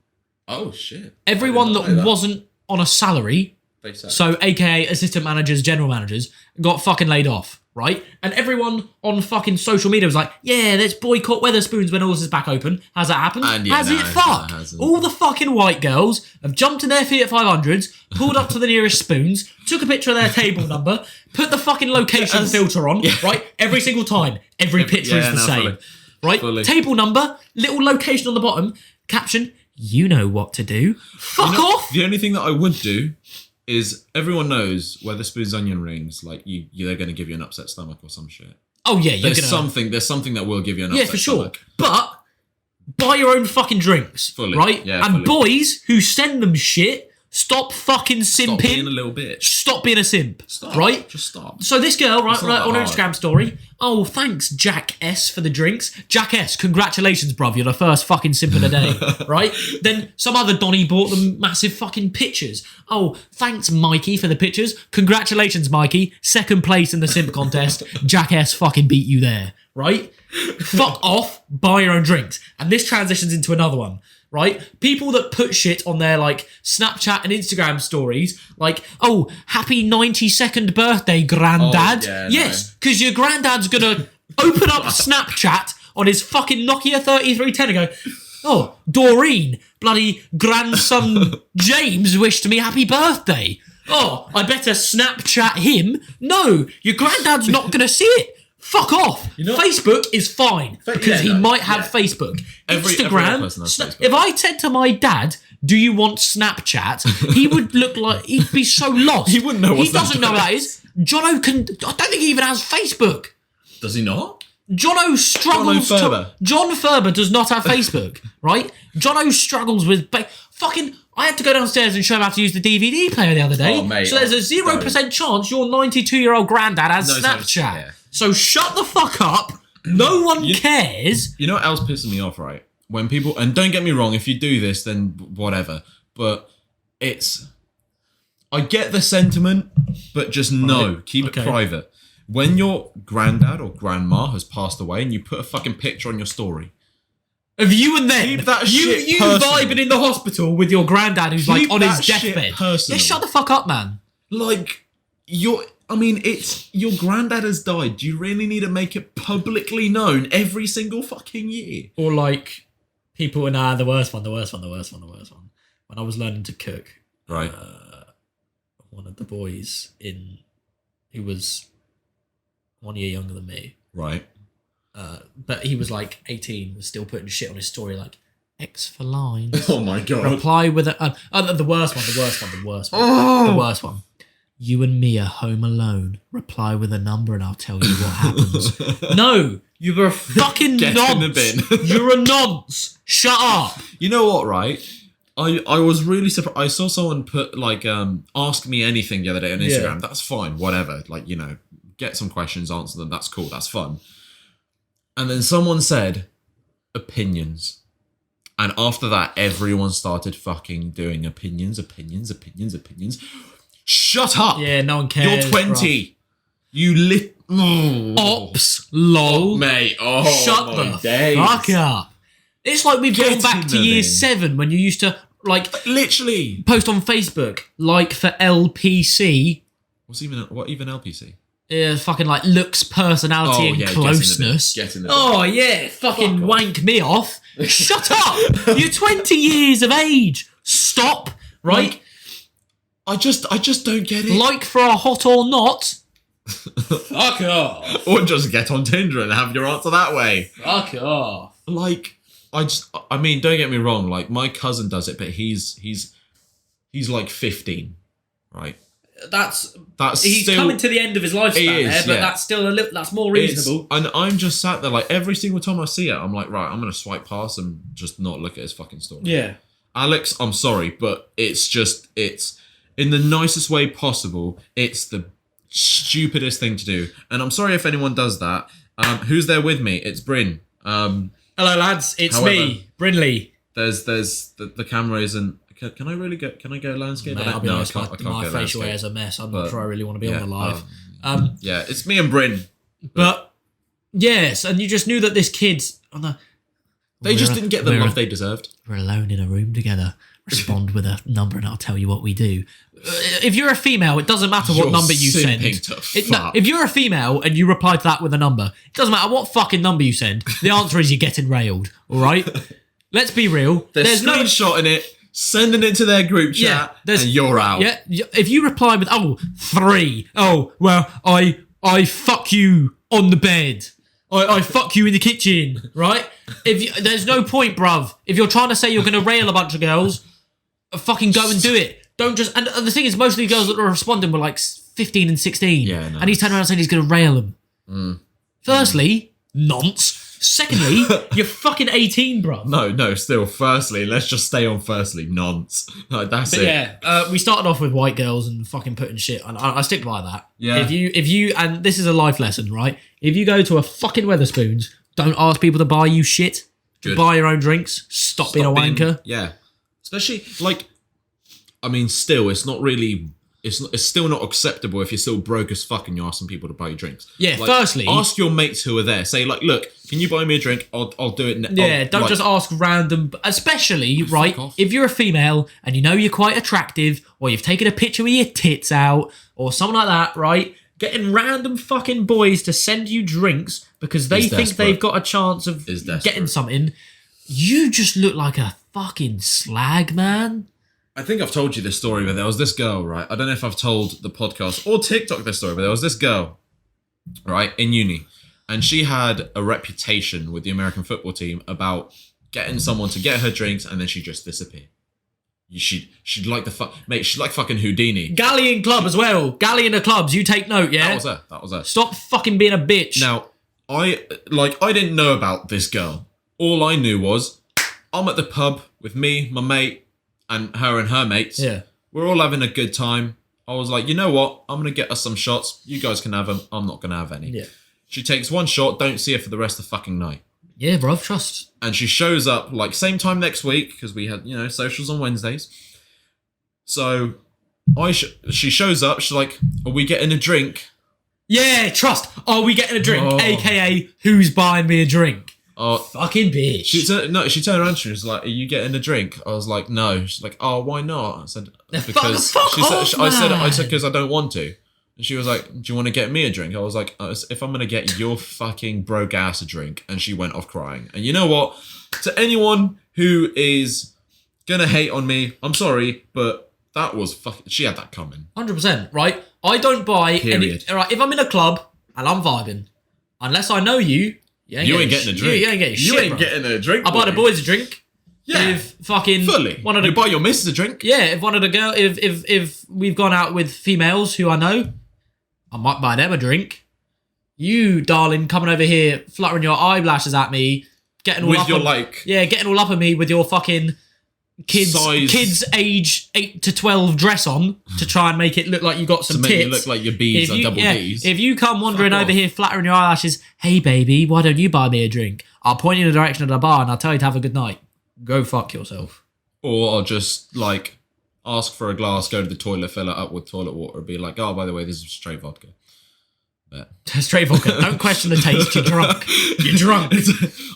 Oh, shit. Everyone that wasn't on a salary... So, aka assistant managers, general managers, got fucking laid off, right? And everyone on fucking social media was like, yeah, let's boycott Wetherspoons when all this is back open. Has that happened? Has it? Fuck. All the fucking white girls have jumped in their Fiat 500s, pulled up to the nearest spoons, took a picture of their table number, put the fucking location filter on, right? Every single time. Every picture is the same. Right? Table number, little location on the bottom, caption, you know what to do. Fuck off! The only thing that I would do is everyone knows Wetherspoons onion rings, like they're going to give you an upset stomach or some shit. Oh yeah, there's something that will give you an upset stomach. But buy your own fucking drinks, right? Yeah, and boys who send them shit, stop fucking simping. Stop being a little bitch. Stop being a simp. Stop. Right? Just stop. So this girl, right, on her Instagram story, oh, thanks, Jack S, for the drinks. Jack S, congratulations, bruv. You're the first fucking simp of the day, right? Then some other Donny bought them massive fucking pictures. Oh, thanks, Mikey, for the pictures. Congratulations, Mikey. 2nd place in the simp contest. Jack S fucking beat you there, right? Fuck off, buy your own drinks. And this transitions into another one. Right? People that put shit on their, like, Snapchat and Instagram stories, like, oh, happy 92nd birthday, granddad. Yes, because your granddad's gonna open up Snapchat on his fucking Nokia 3310 and go, oh, Doreen, bloody grandson James wished me happy birthday. Oh, I better Snapchat him. No, your granddad's not gonna see it. Fuck off. Facebook is fine because he might have Facebook. Instagram. Facebook. If I said to my dad, do you want Snapchat? He would look like he'd be so lost. He wouldn't know what He doesn't know what that is. Jono I don't think he even has Facebook. Does he not? Jono struggles John Ferber does not have Facebook, right? Jono struggles with fucking I had to go downstairs and show him how to use the DVD player the other day. Oh, mate, so there's a 0% chance your 92-year-old granddad has Snapchat. So shut the fuck up. No one cares. You know what else pisses me off, right? When people, and don't get me wrong, if you do this, then whatever. But I get the sentiment, but just keep it private. when your granddad or grandma has passed away and you put a fucking picture on your story. Of you and them. Keep that you shit personal. vibing in the hospital with your granddad who's Keep like on his that shit deathbed. personal. Yeah, shut the fuck up, man. Like, it's your granddad has died. Do you really need to make it publicly known every single fucking year? Or like, people, the worst one. When I was learning to cook, Right. One of the boys who was 1 year younger than me, Right. but he was like 18, was still putting shit on his story like X for lines. Oh my god. Reply with the worst one. The worst one. You and me are home alone. Reply with a number and I'll tell you what happens. No, you're a fucking Get nonce. in the bin. You're a nonce. Shut up. You know what, right? I was really surprised. I saw someone put like ask me anything the other day on Instagram. Yeah. That's fine, whatever. Like, get some questions, answer them. That's cool. That's fun. And then someone said opinions. And after that, everyone started fucking doing opinions. Shut up. Yeah, no one cares. You're 20. Bruv. You Ops. Lol. mate. Oh, Shut my the days. fuck up. It's like we've Get gone back in to the year bin. 7 when you used to like Literally. post on Facebook like for LPC. What even LPC? Fucking like looks, personality, and closeness. Get in the bin. Oh yeah, fucking Fuck wank me off. Shut up! You're 20 years of age. Stop. Right? I just don't get it. Like for a hot or not. Fuck off. Or just get on Tinder and have your answer that way. Fuck off. Like, don't get me wrong. Like, my cousin does it, but he's like 15, right? That's He's still coming to the end of his lifespan there, but yeah. that's still that's more reasonable. And I'm just sat there like every single time I see it, I'm like, right, I'm gonna swipe past and just not look at his fucking story. Yeah. Alex, I'm sorry, but it's in the nicest way possible. It's the stupidest thing to do, and I'm sorry if anyone does that. Who's there with me? It's Bryn. Hello, lads. It's me, Brinley. There's the camera isn't. Can I really go? Can I go landscape? Mate, I'll be honest, I can't my go facial landscape. hair is a mess. I'm not sure I really want to be on the live. Yeah, it's me and Bryn. But yes, and you just knew that this kid's on the. They just didn't get the love they deserved. We're alone in a room together. Respond with a number and I'll tell you what we do. If you're a female, it doesn't matter what You're number you send. If you're a female and you reply to that with a number, it doesn't matter what fucking number you send. The answer is you're getting railed. All right? Let's be real. There's screenshotting it, sending it to their group chat, and you're out. Yeah. If you reply with 3, well, I fuck you on the bed. I fuck you in the kitchen, right? There's no point, bruv. If you're trying to say you're going to rail a bunch of girls, fucking go and do it. Don't just... And the thing is, most of the girls that are responding were like 15 and 16. Yeah, no. And he's turning around saying he's going to rail them. Firstly, nonce. Secondly, you're fucking 18, bruv. No, still, firstly, let's just stay on firstly, nonce. Like, that's it. Yeah, we started off with white girls and fucking putting shit, and I stick by that. Yeah. If you, and this is a life lesson, right? If you go to a fucking Weatherspoons, don't ask people to buy you shit. Good. Buy your own drinks. Stop being a wanker. Yeah. Especially, still, it's not really... It's still not acceptable if you're still broke as fuck and you're asking people to buy you drinks. Yeah, firstly... Ask your mates who are there. Say, like, look, can you buy me a drink? I'll do it. Don't just ask random... Especially, right, if you're a female and you know you're quite attractive or you've taken a picture with your tits out or something like that, right? Getting random fucking boys to send you drinks because they think they've got a chance of getting something. You just look like a fucking slag, man. I think I've told you this story, but there was this girl, right? I don't know if I've told the podcast or TikTok this story, but there was this girl, right, in uni. And she had a reputation with the American football team about getting someone to get her drinks and then she'd just disappear. She'd like she'd like fucking Houdini. Galleon club as well. Galleon of clubs, you take note, yeah? That was her. Stop fucking being a bitch. Now, I didn't know about this girl. All I knew was, I'm at the pub with me, my mate, and her mates. Yeah. We're all having a good time. I was like, you know what? I'm going to get us some shots. You guys can have them. I'm not going to have any. Yeah. She takes one shot, don't see her for the rest of the fucking night. Yeah, bruv, trust. And she shows up, like, same time next week, because we had, socials on Wednesdays. So, she shows up, she's like, are we getting a drink? Yeah, trust. Are we getting a drink? Oh. AKA, who's buying me a drink? Oh, Fucking bitch. she turned around. She was like, "Are you getting a drink?" I was like, "No." She's like, "Oh, why not?" I said, "Because I said because I don't want to." And she was like, "Do you want to get me a drink?" I was like, "If I'm gonna get your fucking broke ass a drink," and she went off crying. And you know what? To anyone who is gonna hate on me, I'm sorry, but that was fucking. She had that coming. 100%. Right. I don't buy Period. any. Right. If I'm in a club and I'm vibing, unless I know you. You ain't getting a drink. You ain't getting shit, You ain't bro. getting a drink. I buy the boys a drink. Yeah. If fucking Fully. one of the You buy your missus a drink. yeah, if one of the girl, if we've gone out with females who I know, I might buy them a drink. You, darling, coming over here, fluttering your eyelashes at me, getting all With up your, on, like... getting all up at me with your fucking Size. kids age 8 to 12 dress on to try and make it look like you got some To make tits. you look like your B's are double D's. If you come wandering Fuck over off. here flattering your eyelashes, hey baby, why don't you buy me a drink? I'll point you in the direction of the bar and I'll tell you to have a good night. Go fuck yourself. Or I'll just, like, ask for a glass, go to the toilet, fill it up with toilet water, be like, "Oh, by the way, this is straight vodka." But... Straight vodka. Don't question the taste. You're drunk. You're drunk.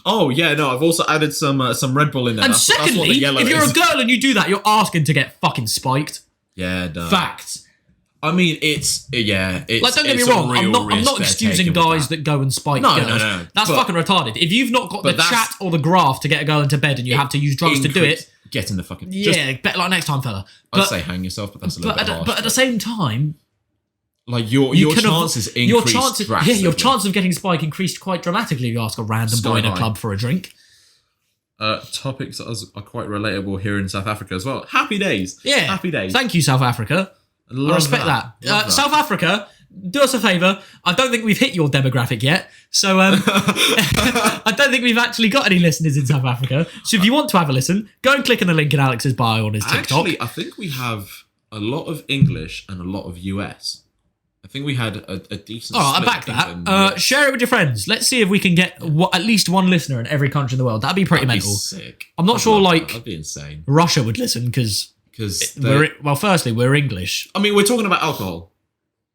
Oh, yeah, no, I've also added some Red Bull in there. And That's what the secondly, yellow if you're is. a girl and you do that, you're asking to get fucking spiked. Yeah, no. Facts. I mean, it's... Like, don't get me it's a wrong. I'm real not risk they're excusing taking with guys that go and spike No, girls. no. That's But- fucking retarded. If you've not got the but that's- chat or the graph to get a girl into bed and you have to use drugs to do it, Get in the fucking... yeah, better like next time, fella. I'd say hang yourself, but that's a little bit harsh. But at the same time, like, your could have- chances increase drastically. your chance of getting spike increased quite dramatically if you ask a random boy in a high. club for a drink. Topics that are quite relatable here in South Africa as well. Happy days. Yeah. Happy days. Thank you, South Africa. I respect that. Love that. South Africa, do us a favour. I don't think we've hit your demographic yet. So I don't think we've actually got any listeners in South Africa. So if you want to have a listen, go and click on the link in Alex's bio on his TikTok. Actually, I think we have a lot of English and a lot of US. I think we had a decent All right, I split back of England and that. US. Share it with your friends. Let's see if we can get at least one listener in every country in the world. That'd be pretty That'd be mental. sick. I'm not I'd sure, love like- that. That'd be insane. Russia would listen because Because firstly, we're English. I mean, we're talking about alcohol.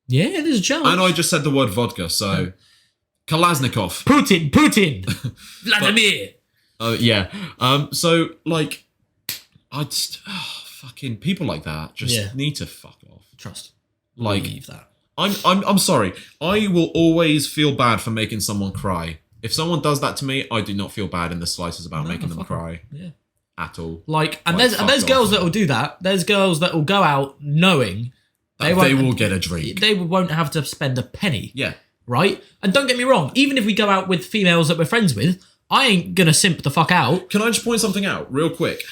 Yeah, there's a chance. And I just said the word vodka, so Kalashnikov. Putin, Vladimir. Yeah. So, like, I just... fucking people like that just need to fuck off. Trust. Like, Leave that. I'm sorry. I will always feel bad for making someone cry. If someone does that to me, I do not feel bad in the slightest about making them cry. Yeah. At all. Like, and Like, there's fuck girls off. that will do that. There's girls that will go out knowing They will get a drink. They won't have to spend a penny. Yeah. Right? And don't get me wrong, even if we go out with females that we're friends with, I ain't gonna simp the fuck out. Can I just point something out real quick?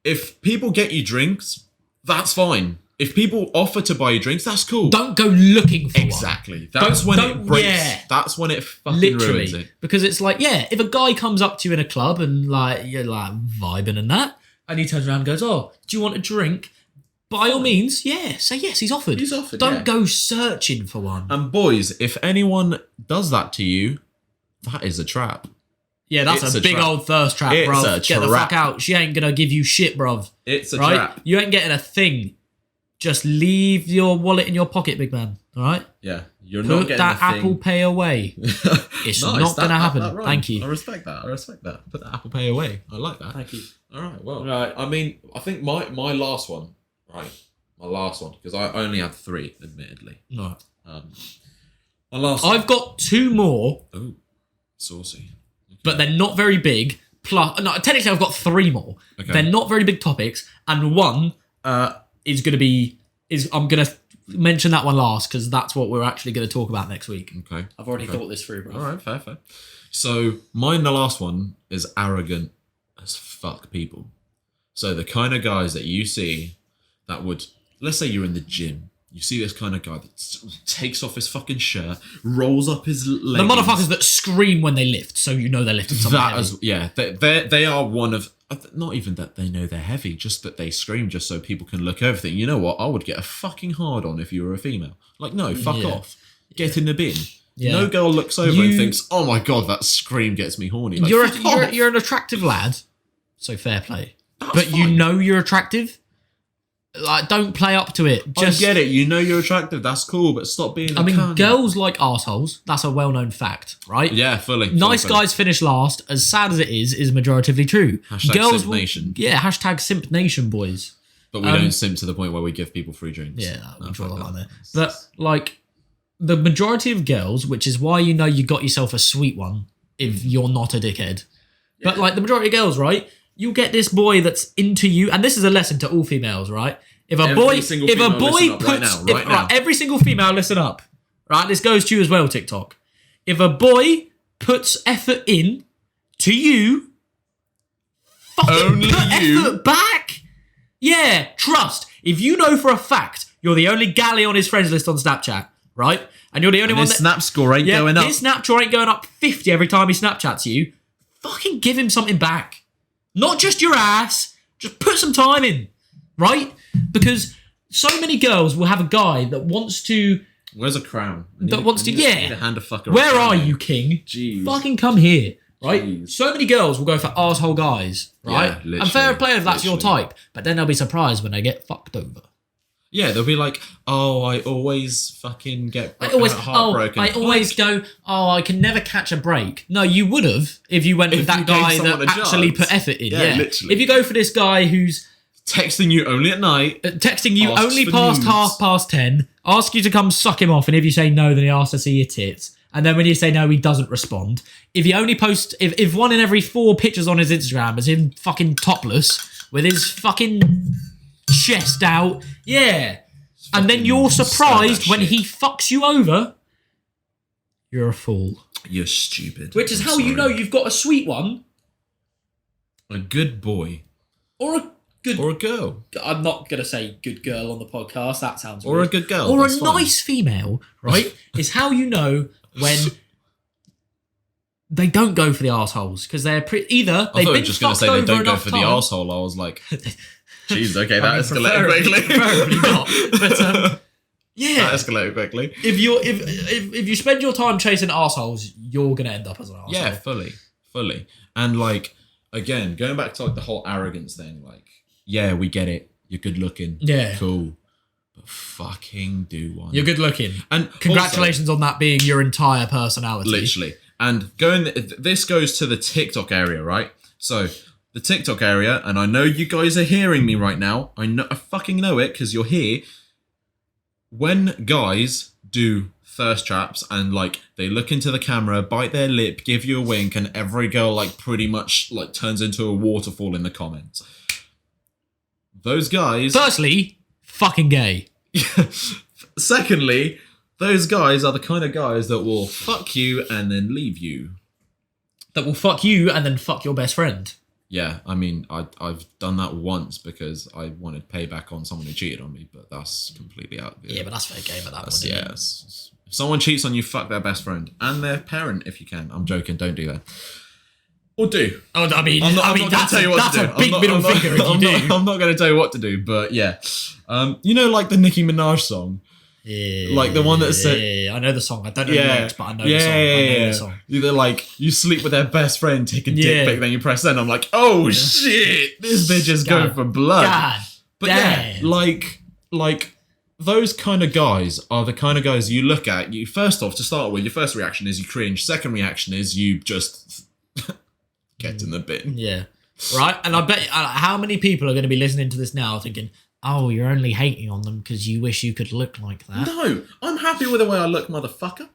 If people get you drinks, that's fine. If people offer to buy you drinks, that's cool. Don't go looking for Exactly. That's when it breaks. That's when it fucking ruins it. Because it's like, yeah, if a guy comes up to you in a club and like you're like vibing and that, and he turns around and goes, "Oh, do you want a drink?" By all means, yeah, say yes, he's offered. He's offered, Don't yeah. go searching for one. And boys, if anyone does that to you, that is a trap. Yeah, that's It's a a big trap. old thirst trap, It's bruv. a Get the trap. fuck out. She ain't gonna give you shit, bruv. It's a right? trap. You ain't getting a thing. Just leave your wallet in your pocket, big man. All right? Yeah, you're not Put getting that a thing. Apple Pay away. It's not gonna happen. That rhymes. Thank you. I respect that. Put the Apple Pay away. I like that. Thank you. All right. Well, right. I mean, I think my last one, right? My last one, because I only had 3, admittedly. All right. My last one. I've got 2 more, Oh, saucy. but they're not very big. Plus, no, technically I've got 3 more. Okay. They're not very big topics, and one is going to be I'm going to mention that one last because that's what we're actually going to talk about next week. Okay. I've already thought this through, bro. All right. Fair. So mine, the last one, is arrogant as fuck people. So the kind of guys that you see that would, let's say you're in the gym. You see this kind of guy that takes off his fucking shirt, rolls up his legs. The motherfuckers that scream when they lift, so you know they're lifting something That heavy. as yeah, they are one of, not even that they know they're heavy, just that they scream just so people can look over. Think, you know what? I would get a fucking hard on if you were a female. Like, no, fuck Yeah. off. Get in the bin. Yeah. No girl looks over You- and thinks, oh my god, that scream gets me horny. Like, you're, fuck off. you're an attractive lad, so fair play. But you know you're attractive. Like, don't play up to it. I get it. You know you're attractive. That's cool, but stop being. Girls like arseholes. That's a well-known fact, right? Yeah, fully. Nice guys finish last. As sad as it is majoritively true. Girls Simp Nation. Yeah, hashtag Simp Nation, boys. But we don't simp to the point where we give people free drinks. Yeah, we draw the line there. But like, the majority of girls, which is why you know you got yourself a sweet one if you're not a dickhead. Yeah. But like the majority of girls, right? You get this boy that's into you, and this is a lesson to all females, right? Every single female, listen up, right? This goes to you as well, TikTok. If a boy puts effort in to you, only effort back. Yeah, trust. If you know for a fact you're the only galley on his friends list on Snapchat, right? And you're the only one that... his snap score ain't going up. His snap score ain't going up 50 every time he Snapchats you. Fucking give him something back. Not just your ass. Just put some time in, right? Because so many girls will have a guy that wants to... Where's a crown? Need a hand a fucker. Where are you, king? Jeez. Fucking come here. Right? Jeez. So many girls will go for arsehole guys, right? Yeah, and fair play if that's your type, but then they'll be surprised when they get fucked over. Yeah, they'll be like, "Oh, I always fucking get heartbroken." I always go, I can never catch a break. No, you would have if you went with that guy that actually put effort in. Yeah, literally. If you go for this guy who's texting you only at night, texting you only past 10:30, ask you to come suck him off, and if you say no, then he asks to see your tits. And then when you say no, he doesn't respond. If you only post, if 1 in every 4 pictures on his Instagram is him fucking topless with his fucking chest out, yeah. And then you're surprised when he fucks you over, you're a fool. You're stupid. Which is how you know you've got a sweet one. A good boy. Or a girl. I'm not going to say good girl on the podcast. That sounds weird. Or a good girl. Or a nice female, right? Is how you know when they don't go for the arseholes. Because they're either they've been just going to say they don't go for the arsehole. I was like, jeez, okay, that escalated quickly. Preferably not. But yeah. That escalated quickly. If you spend your time chasing arseholes, you're going to end up as an arsehole. Yeah, fully. And like, again, going back to like the whole arrogance thing, like, yeah, we get it. You're good looking. Yeah. Cool. But fucking do one. You're good looking. And congratulations on that being your entire personality. Literally. And this goes to the TikTok area, right? So the TikTok area, and I know you guys are hearing me right now. I fucking know it because you're here. When guys do thirst traps and like they look into the camera, bite their lip, give you a wink, and every girl like pretty much like turns into a waterfall in the comments. Those guys... Firstly, fucking gay. Secondly, those guys are the kind of guys that will fuck you and then leave you. That will fuck you and then fuck your best friend. Yeah, I mean, I've done that once because I wanted payback on someone who cheated on me, but that's completely out of it. Yeah, but that's fair game at that point. Yeah, if someone cheats on you, fuck their best friend and their parent if you can. I'm joking, don't do that. Or do. Oh, I mean, that's a big middle finger if you do. I'm not going to tell you what to do, but yeah. You know, like the Nicki Minaj song? Yeah. Like the one that said... Yeah, I know the song. I don't know the lyrics, but I know the song. I know the song. Either like, you sleep with their best friend, take a dick pic, then you press send. I'm like, oh shit, this bitch is going for blood. God but yeah, like those kind of guys are the kind of guys you look at. You first off, to start with, your first reaction is you cringe. Second reaction is you just... get in the bin. Yeah. Right? And I bet how many people are going to be listening to this now thinking, oh, you're only hating on them because you wish you could look like that. No, I'm happy with the way I look, motherfucker.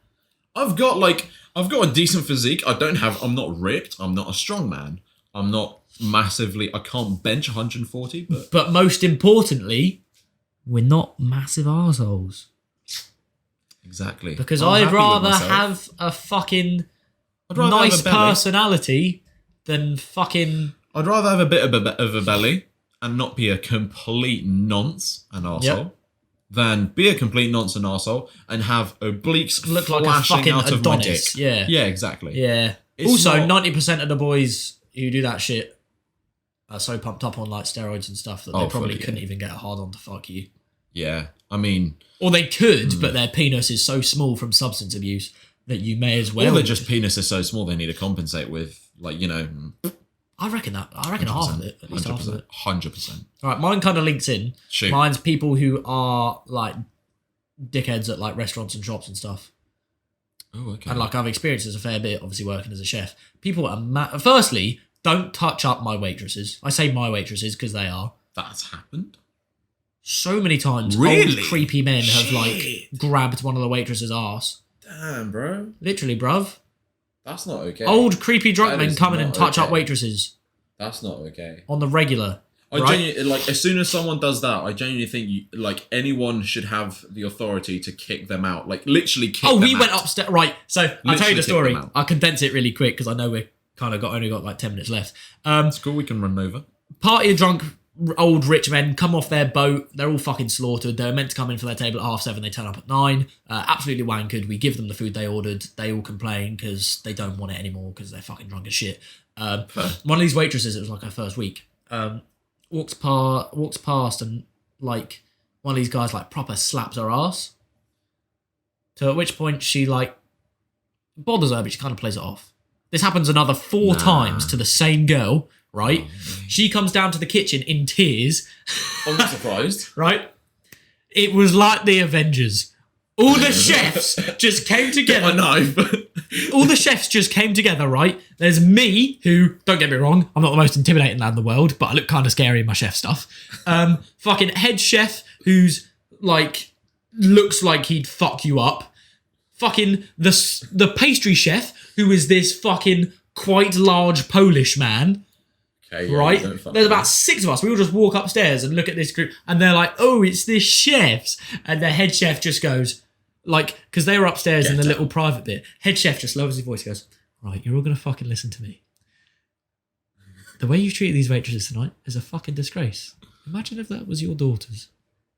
I've got a decent physique. I'm not ripped. I'm not a strong man. I'm not massively, I can't bench 140, but most importantly, we're not massive arseholes. Exactly. Because I'd rather have a fucking nice personality than fucking... I'd rather have a bit of a belly and not be a complete nonce and arsehole than be a complete nonce and arsehole and have obliques look like a fucking out of Adonis. My dick. Yeah, exactly. Yeah. Also, 90% of the boys who do that shit are so pumped up on like steroids and stuff that they probably couldn't even get a hard on to fuck you. Yeah, I mean... Or they could, but their penis is so small from substance abuse that you may as well... Or their just penis is so small they need to compensate with, like, you know... I reckon half of it. At least half of it. 100%. All right, mine kind of links in. Shoot. Mine's people who are like dickheads at like restaurants and shops and stuff. Oh, okay. And like I've experienced this a fair bit, obviously working as a chef. People are firstly, don't touch up my waitresses. I say my waitresses because they are. That's happened. So many times, Really? old creepy men have like grabbed one of the waitresses' arse. Damn, bro. Literally, bruv. That's not okay. Old creepy drunk That men is come in not and touch up okay. waitresses That's not okay. on the regular. I right? genuinely, like, as soon as someone does that, I genuinely think, like, anyone should have the authority to kick them out. Like, literally kick them out. Oh, we went upstairs. Right, so I'll tell you the Literally story. kick them out. I'll condense it really quick because I know we're kind of only got like 10 minutes left. It's cool, we can run over. Party of drunk old rich men come off their boat. They're all fucking slaughtered. They're meant to come in for their table at 7:30. They turn up at 9. Absolutely wankered. We give them the food they ordered. They all complain because they don't want it anymore because they're fucking drunk as shit. One of these waitresses, it was like her first week, walks past and like one of these guys like proper slaps her ass. So at which point she like bothers her, but she kind of plays it off. This happens another 4 times to the same girl. Right? She comes down to the kitchen in tears. I'm not surprised. Right? It was like the Avengers. All the chefs just came together. Get my knife. All the chefs just came together, right? There's me, who, don't get me wrong, I'm not the most intimidating man in the world, but I look kind of scary in my chef stuff. Fucking head chef, who's like, looks like he'd fuck you up. Fucking the pastry chef, who is this fucking quite large Polish man. Okay, yeah, right? There's about 6 of us. We all just walk upstairs and look at this group, and they're like, "Oh, it's this chef's," and the head chef just goes, like, because they were upstairs in the little private bit. Head chef just lowers his voice, goes, "Right, you're all gonna fucking listen to me. The way you treat these waitresses tonight is a fucking disgrace. Imagine if that was your daughters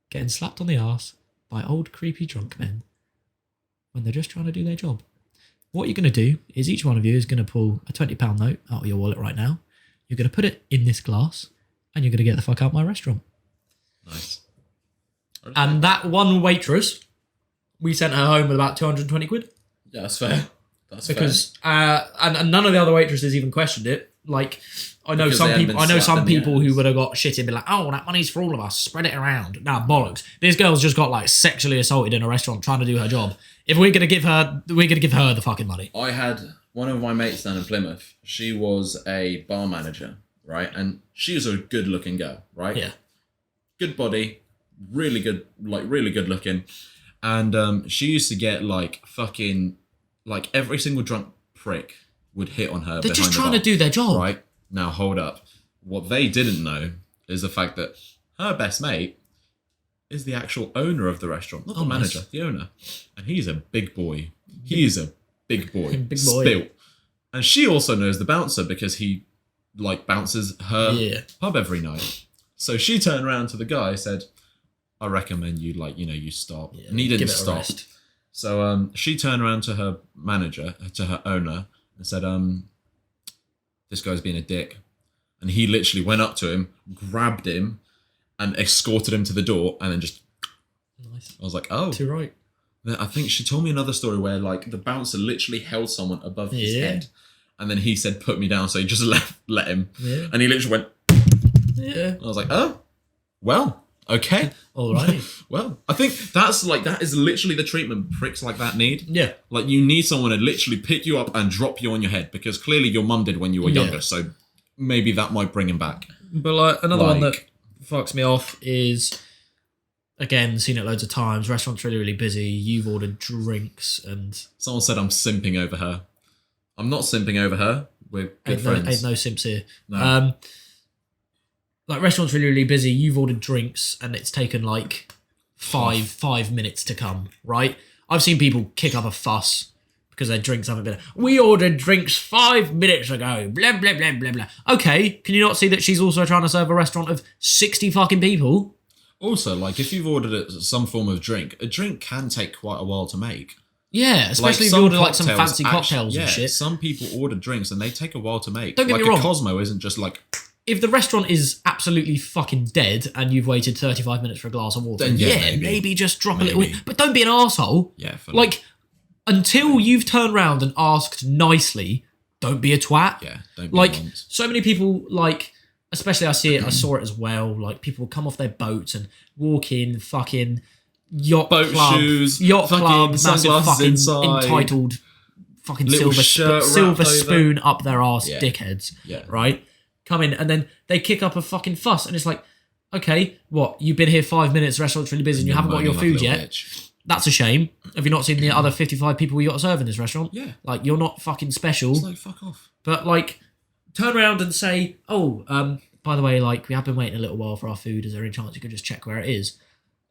getting slapped on the arse by old creepy drunk men when they're just trying to do their job. What you're gonna do is each one of you is gonna pull a £20 note out of your wallet right now. You're going to put it in this glass and you're going to get the fuck out of my restaurant." Nice. And that one waitress, we sent her home with about 220 quid. Yeah, that's fair. That's because, and none of the other waitresses even questioned it. Like, I know some people who would have got shit and be like, "Oh, that money's for all of us. Spread it around." Nah, bollocks. This girl's just got like sexually assaulted in a restaurant trying to do her job. If we're going to give her the fucking money. I had one of my mates down in Plymouth. She was a bar manager, right? And she was a good-looking girl, right? Yeah. Good body, really good looking. And she used to get like fucking, like every single drunk prick would hit on her. They're just trying to do their job. Right? Now, hold up. What they didn't know is the fact that her best mate is the actual owner of the restaurant, not the manager, the owner. And he's a big boy. He is a big boy. Big boy. Spilt. And she also knows the bouncer because he like bounces her pub every night. So she turned around to the guy and said, "I recommend you you stop." Yeah, and he didn't stop. So she turned around to her manager, to her owner, and said, "This guy's being a dick." And he literally went up to him, grabbed him, and escorted him to the door, and then just... Nice. I was like, oh. Too right. Then I think she told me another story where like the bouncer literally held someone above his head, and then he said, "Put me down," so he just let him. Yeah. And he literally went... Yeah. I was like, oh, well, okay. All right. Well, I think that is literally the treatment pricks like that need. Yeah. Like you need someone to literally pick you up and drop you on your head, because clearly your mum did when you were younger, so maybe that might bring him back. But like another one that fucks me off is, again, seen it loads of times, restaurant's really, really busy, you've ordered drinks and... Someone said I'm simping over her. I'm not simping over her. We're good friends. Ain't no simps here. No. Like, restaurant's really, really busy, you've ordered drinks and it's taken like five minutes to come, right? I've seen people kick up a fuss because their drinks haven't been... "We ordered drinks 5 minutes ago, blah, blah, blah, blah, blah." Okay, can you not see that she's also trying to serve a restaurant of 60 fucking people? Also, like, if you've ordered some form of drink, a drink can take quite a while to make. Yeah, especially if you order like some fancy cocktails and shit. Some people order drinks and they take a while to make. Don't get me wrong. A Cosmo isn't just like... If the restaurant is absolutely fucking dead and you've waited 35 minutes for a glass of water, then maybe just drop a little... But don't be an arsehole. Yeah, like, until you've turned around and asked nicely, don't be a twat. Yeah, don't be like nonce. so many people like. Especially I saw it as well, like people come off their boats and walk in fucking yacht Boat club, shoes, yacht fucking club, massive sunglasses fucking inside, entitled fucking little shirt silver wrapped over. spoon up their arse Yeah. dickheads, Yeah. right? Come in and then they kick up a fucking fuss and it's like, okay, what, you've been here 5 minutes, the restaurant's really busy and you haven't got your Moaning food like a yet. little bitch. That's a shame. Have you not seen the other 55 people you got to serve in this restaurant? Yeah. Like, you're not fucking special. It's like, fuck off. But like, turn around and say, by the way, like, we have been waiting a little while for our food. Is there any chance you could just check where it is?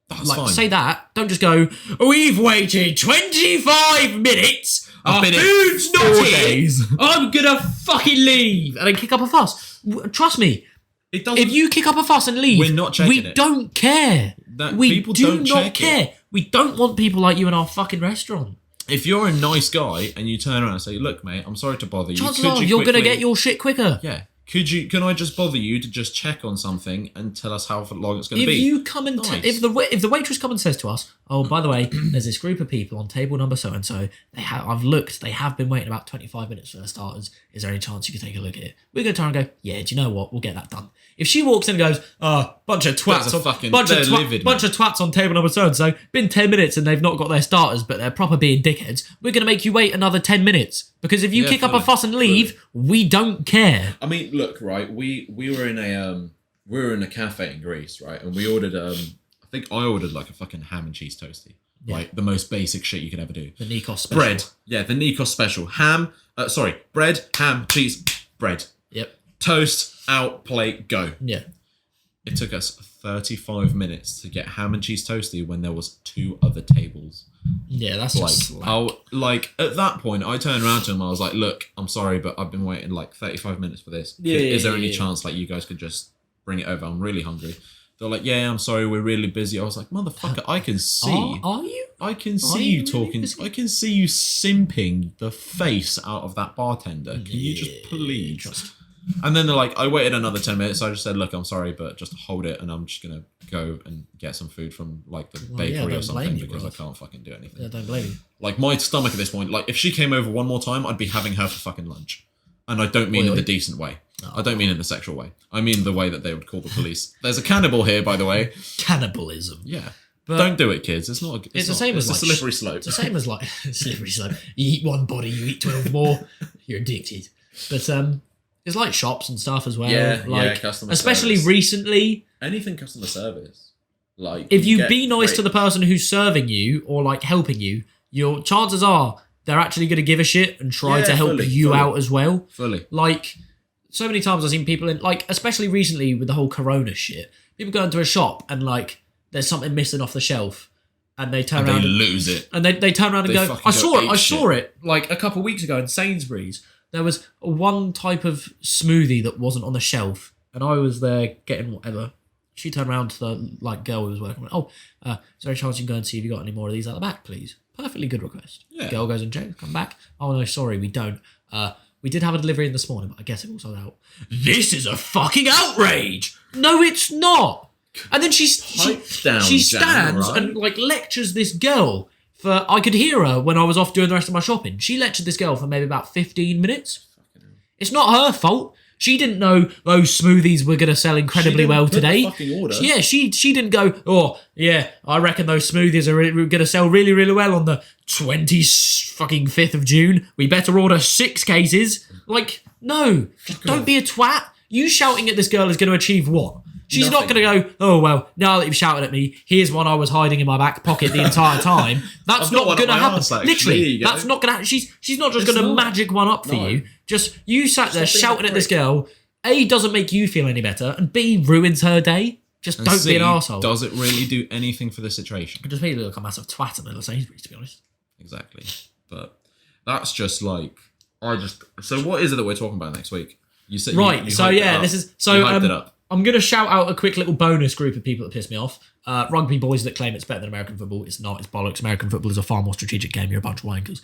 That's Like, fine. say that. Don't just go, we've waited 25 minutes. Our been here food's not 4 here. days." I'm gonna fucking leave. And then kick up a fuss. Trust me, It doesn't. if you kick up a fuss and leave, We're not checking we it. don't care. We people do don't not check care. it. We don't want people like you in our fucking restaurant. If you're a nice guy and you turn around and say, "Look, mate, I'm sorry to bother you. Chances Could are you you're gonna quickly-" get your shit quicker. Yeah. Can I just bother you to just check on something and tell us how long it's going to If be? you come and Nice. if the waitress comes and says to us, "Oh, by the way, there's this group of people on table number so and so. I've looked. They have been waiting about 25 minutes for their starters. Is there any chance you could take a look at it?" We're going to turn and go, "Yeah, do you know what? We'll get that done." If she walks in and goes, bunch of twats, they're livid, bunch of twats on table number so and so. Been 10 minutes and they've not got their starters, but they're proper being dickheads. We're going to make you wait another 10 minutes because if you Yeah, kick up a fully, fuss and leave, we don't care. I mean, look, right? We were in a cafe in Greece, right? And we ordered I think I ordered like a fucking ham and cheese toasty, like the most basic shit you could ever do. The Nikos special. Bread, yeah, the Nikos special. Bread, ham, cheese, bread, Yep. toast, out, plate, go. Yeah. It took us 35 minutes to get ham and cheese toasty when there was 2 other tables. Yeah, that's Like, just slack. at that point, I turned around to him. I was like, "Look, I'm sorry, but I've been waiting like 35 minutes for this. Is there any chance like you guys could just bring it over? I'm really hungry." They're like, "Yeah, I'm sorry, we're really busy." I was like, "Motherfucker, I can see. Are you? I can see you you really talking. busy? I can see you simping the face out of that bartender. Can you just please?" And then they're like, I waited another 10 minutes. So I just said, "Look, I'm sorry, but just hold it, and I'm just gonna go and get some food from like the bakery or something because I can't fucking do anything." I don't blame you. Like my stomach at this point, like if she came over one more time, I'd be having her for fucking lunch. And I don't mean in the decent way. I don't mean in the sexual way. I mean the way that they would call the police. There's a cannibal here, by the way. Cannibalism. Yeah. But Don't do it, kids. It's not. It's the same as a like slippery slope. It's the same as like slippery slope. You eat one body, you eat 12 more. You're addicted. But it's like shops and stuff as well. Like, customer especially service. recently. Anything customer service. Like If you get be nice great- to the person who's serving you or like helping you, your chances are they're actually going to give a shit and try Yeah, to help you fully. out as well. Fully. Like, so many times I've seen people in, like, especially recently with the whole Corona shit, people go into a shop and, like, there's something missing off the shelf and they turn around They lose it. and they turn around and They go, fucking I saw go it, apeshit." like, a couple of weeks ago in Sainsbury's. There was one type of smoothie that wasn't on the shelf and I was there getting whatever. She turned around to the, like, girl who was working with, is there a chance you can go and see if you got any more of these at the back, please? Perfectly good request. Yeah. Girl goes and checks, come back. "Oh, no, sorry, we don't. We did have a delivery in this morning, but I guess it all sold out." This is a fucking outrage! No, it's not! And then she down, stands Jan, right? and, like, lectures this girl for... I could hear her when I was off doing the rest of my shopping. She lectured this girl for maybe about 15 minutes. It's not her fault. She didn't know those smoothies were going to sell incredibly well today. Fucking order. Yeah, she didn't go, "Oh, yeah, I reckon those smoothies are going to sell really, really well on the 25th of June. We better order 6 cases." Like, no, don't be a twat. You shouting at this girl is going to achieve what? She's not going to go, "Oh, well, now that you've shouted at me, here's one I was hiding in my back pocket the entire time." That's I've got not one going to up my happen. arse, actually. There Literally, you go. that's not going to happen. She's not just It's going to not. magic one up for No. you. Just, you sat there Stop being shouting a at this prick. girl. A, doesn't make you feel any better, and B, ruins her day. Just don't be an arsehole. Does it really do anything for the situation? It just made me look like a massive twat at Little Sainsbury's, to be honest. Exactly. But that's just like So what is it that we're talking about next week? You said Right, you so hyped it yeah, up. this is... You So hyped it up. I'm going to shout out a quick little bonus group of people that piss me off. Rugby boys that claim it's better than American football. It's not, it's bollocks. American football is a far more strategic game. You're a bunch of wankers.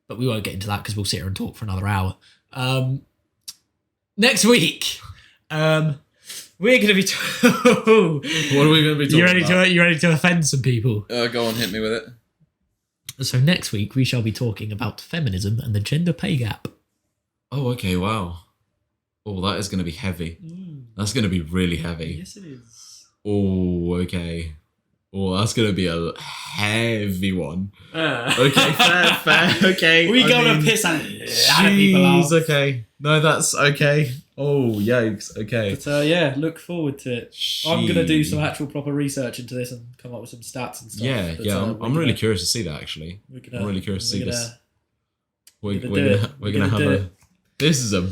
But we won't get into that because we'll sit here and talk for another hour. Next week, we're going to be... What are we going to be talking about? You ready to offend some people? Go on, hit me with it. So next week, we shall be talking about feminism and the gender pay gap. Oh, okay, wow. Oh, that is going to be heavy. That's going to be really heavy. Yes, it is. Oh, okay. Oh, that's going to be a heavy one. Okay, fair. Okay. We going to piss at people out. Okay. No, that's okay. Oh, yikes. Okay. But yeah, look forward to it. I'm going to do some actual proper research into this and come up with some stats and stuff. Yeah. I'm really curious to see that, actually. I'm really curious to see this. We're gonna have a. This is a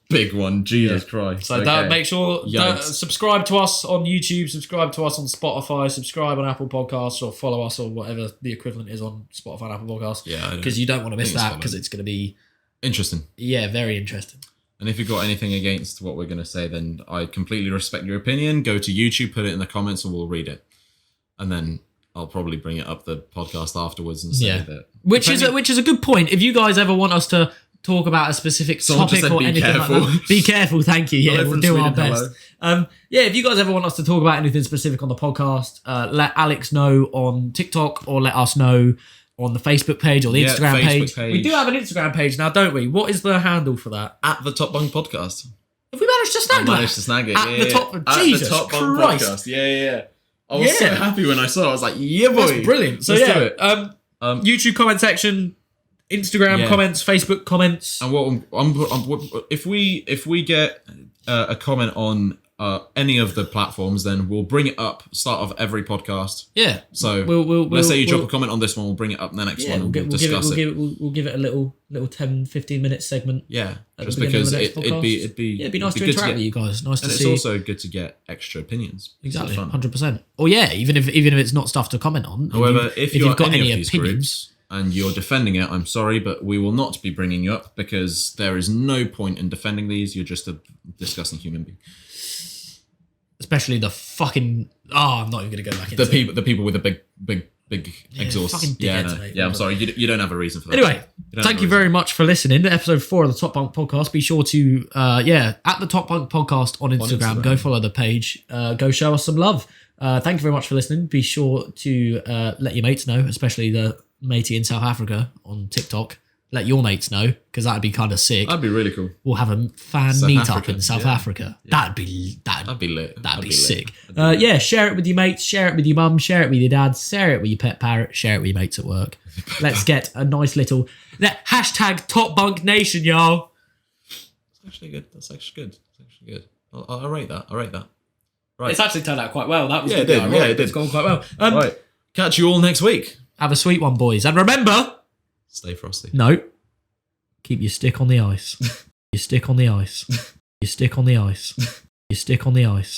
big one. Jesus Christ. So make sure subscribe to us on YouTube, subscribe to us on Spotify, subscribe on Apple Podcasts, or follow us or whatever the equivalent is on Spotify and Apple Podcasts. Yeah, because you don't want to miss that because it's going to be interesting. Yeah, very interesting. And if you've got anything against what we're going to say, then I completely respect your opinion. Go to YouTube, put it in the comments, and we'll read it. And then I'll probably bring it up the podcast afterwards and say that. Which is a good point. If you guys ever want us to talk about a specific topic or anything like that, be careful. Thank you. Yeah, we'll do our best. If you guys ever want us to talk about anything specific on the podcast, let Alex know on TikTok or let us know on the Facebook page or the Instagram page. We do have an Instagram page now, don't we? What is the handle for that? At the Top Bunk Podcast. Have we managed to snag that? Managed to snag it. At the top. Jesus Christ. Podcast. Yeah. I was so happy when I saw it. I was like, yeah, boy. That's brilliant. So, Let's do it. YouTube comment section, Instagram comments, Facebook comments. And if we get a comment on any of the platforms, then we'll bring it up start of every podcast. Yeah. So let's say you drop a comment on this one, we'll bring it up in the next one and we'll discuss it. We'll give it a little 10-15 minute segment. Yeah. Just because it'd be nice to interact with you guys. Nice to see. And it's also good to get extra opinions. Exactly. 100%. Or even if it's not stuff to comment on. However, if you've got any of these opinions and you're defending it, I'm sorry, but we will not be bringing you up because there is no point in defending these. You're just a disgusting human being. Especially the fucking... I'm not even going to go back into the people with the big exhaust. Yeah, I'm sorry. You don't have a reason for that. Anyway, thank you very much for listening to episode 4 of the Top Bunk Podcast. Be sure to, at the Top Bunk Podcast on Instagram. Go follow the page. Go show us some love. Thank you very much for listening. Be sure to let your mates know, especially the matey in South Africa on TikTok. Let your mates know, because that'd be kind of sick. That'd be really cool. We'll have a fan meetup in South Africa. Yeah. That'd be lit. That'd be sick. Share it with your mates, share it with your mum, share it with your dad, share it with your pet parrot, share it with your mates at work. Let's get a nice little hashtag Top Bunk Nation, y'all. That's actually good. I'll rate that. Right. It's actually turned out quite well. That was good. It did. It's gone quite well. Right. Catch you all next week. Have a sweet one, boys. And remember... Stay frosty. No. Keep your stick on the ice. Your stick on the ice. Your stick on the ice. Your stick on the ice.